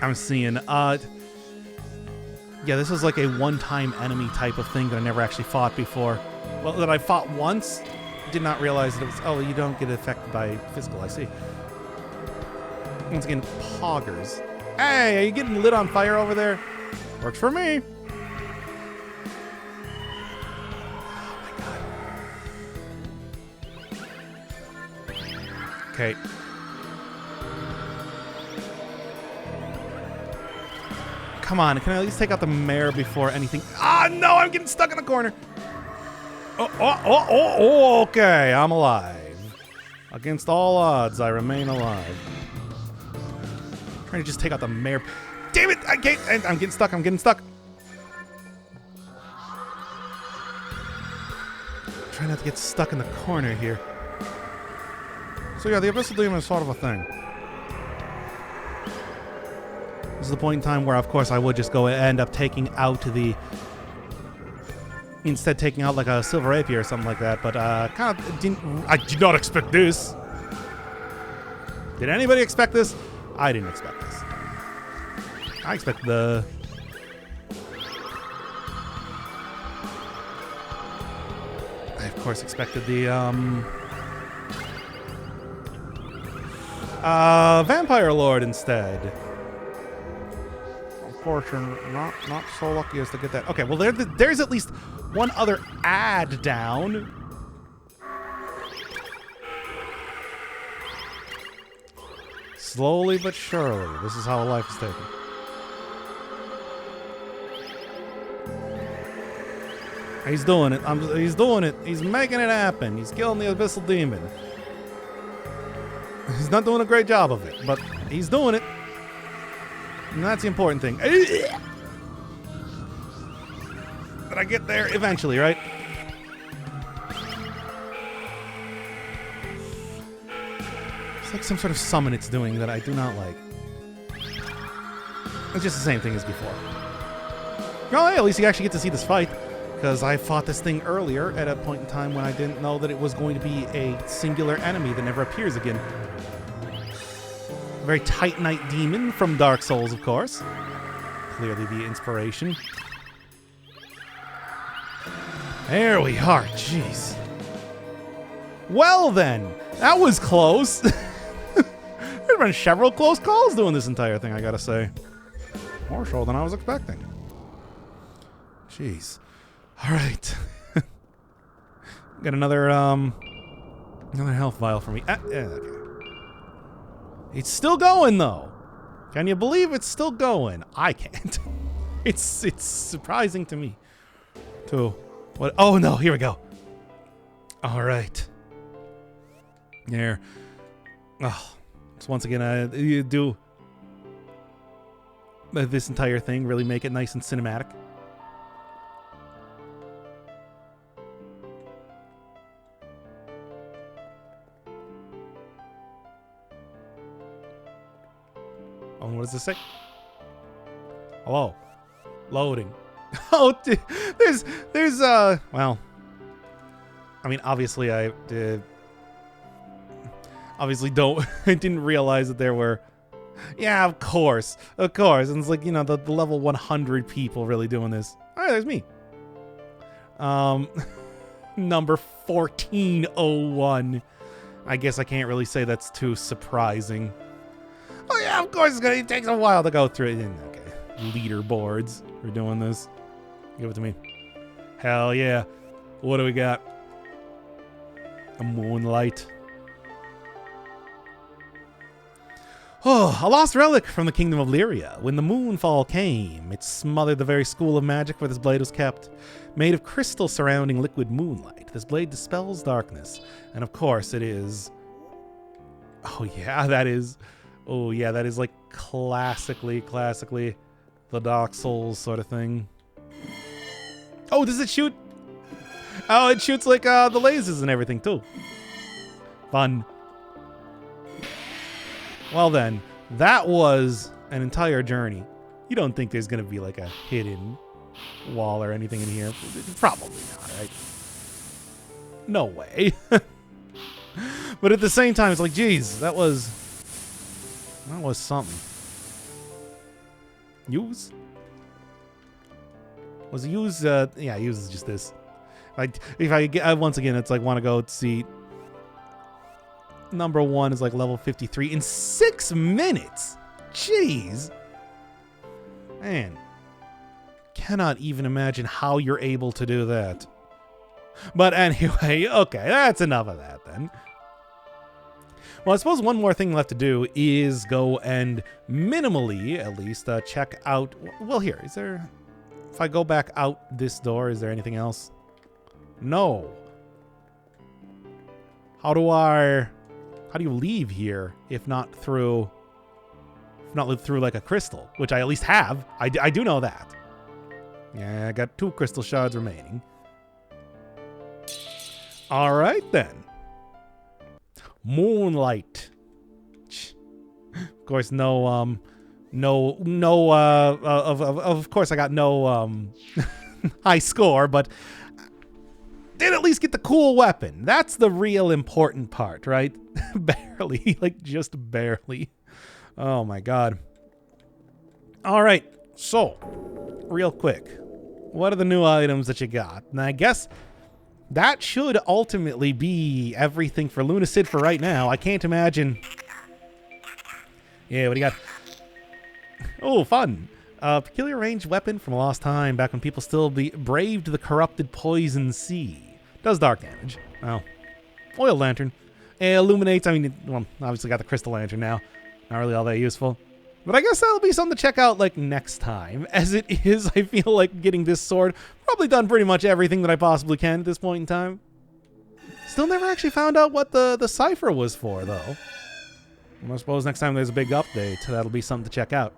I'm seeing. Yeah, this is like a one-time enemy type of thing that I never actually fought before. Well, that I fought once, did not realize that it was... Oh, you don't get affected by physical, I see. Once again, poggers. Hey, are you getting lit on fire over there? Works for me. Oh my god. Okay. Come on, can I at least take out the mayor before anything... Ah, no, I'm getting stuck in the corner. Oh, okay, I'm alive. Against all odds, I remain alive. I'm trying to just take out the mayor. Damn it, I can't... I'm getting stuck, I'm getting stuck. I'm trying not to get stuck in the corner here. So yeah, the Abyssal Demon is sort of a thing. This is the point in time where, of course, I would just go and end up taking out the... Instead taking out like a silver rapier or something like that, but kind of didn't... I did not expect this. Did anybody expect this? I didn't expect this. I expect the... I, of course, expected the, Vampire Lord instead. Of course, you're not so lucky as to get that. Okay, well, there's at least one other ad down. Slowly but surely, this is how life is taken. He's doing it. He's doing it. He's making it happen. He's killing the Abyssal Demon. He's not doing a great job of it, but he's doing it. And that's the important thing. But I get there eventually, right? It's like some sort of summon it's doing that I do not like. It's just the same thing as before. Well, hey, at least you actually get to see this fight. Because I fought this thing earlier at a point in time when I didn't know that it was going to be a singular enemy that never appears again. A very Titanite demon from Dark Souls, of course. Clearly the inspiration. There we are, jeez. Well then, that was close. There's been several close calls doing this entire thing, I gotta say. More so than I was expecting. Jeez. Alright. Got another health vial for me. Okay. It's still going, though. Can you believe it's still going? I can't. It's surprising to me. Too. What? Oh, no. Here we go. All right. There. Oh. So once again, you do this entire thing, really make it nice and cinematic. Oh, what does this say? Hello. Loading. Oh, there's well, I mean, obviously I didn't realize that there were, yeah, of course, and it's like, you know, the level 100 people really doing this. All right, there's me. Number 1401. I guess I can't really say that's too surprising. Oh yeah, of course it takes a while to go through it. Okay, leaderboards. We're doing this. Give it to me. Hell yeah. What do we got? A moonlight. Oh, a lost relic from the kingdom of Lyria. When the moonfall came, it smothered the very school of magic where this blade was kept. Made of crystal surrounding liquid moonlight, this blade dispels darkness. And of course it is... Oh yeah, that is... Oh yeah, that is like classically the Dark Souls sort of thing. Oh, does it shoot? Oh, it shoots like the lasers and everything too. Fun. Well then, that was an entire journey. You don't think there's gonna be like a hidden wall or anything in here? Probably not, right? No way. But at the same time, it's like, geez, that was something. Use? Was use, yeah, use is just this. Like, if I get, once again, it's like, want to go see. Number 1 is like level 53 in 6 minutes. Jeez. Man. Cannot even imagine how you're able to do that. But anyway, okay, that's enough of that then. Well, I suppose one more thing left to do is go and minimally, at least, check out. Well, here, is there. If I go back out this door, is there anything else? No. How do you leave here if not through like a crystal, which I at least have. I do know that. Yeah, I got 2 crystal shards remaining. All right then. Moonlight. Of course, of course I got no high score, but did at least get the cool weapon. That's the real important part, right? Barely, like just barely. Oh my god. All right, so real quick, what are the new items that you got? And I guess that should ultimately be everything for Lunacid for right now. I can't imagine. Yeah, what do you got? Oh, fun. Peculiar ranged weapon from a lost time, back when people still braved the corrupted poison sea. Does dark damage. Oh. Oil lantern. It illuminates, I mean, well, obviously got the crystal lantern now. Not really all that useful. But I guess that'll be something to check out, like, next time. As it is, I feel like getting this sword, probably done pretty much everything that I possibly can at this point in time. Still never actually found out what the cipher was for, though. I suppose next time there's a big update, that'll be something to check out.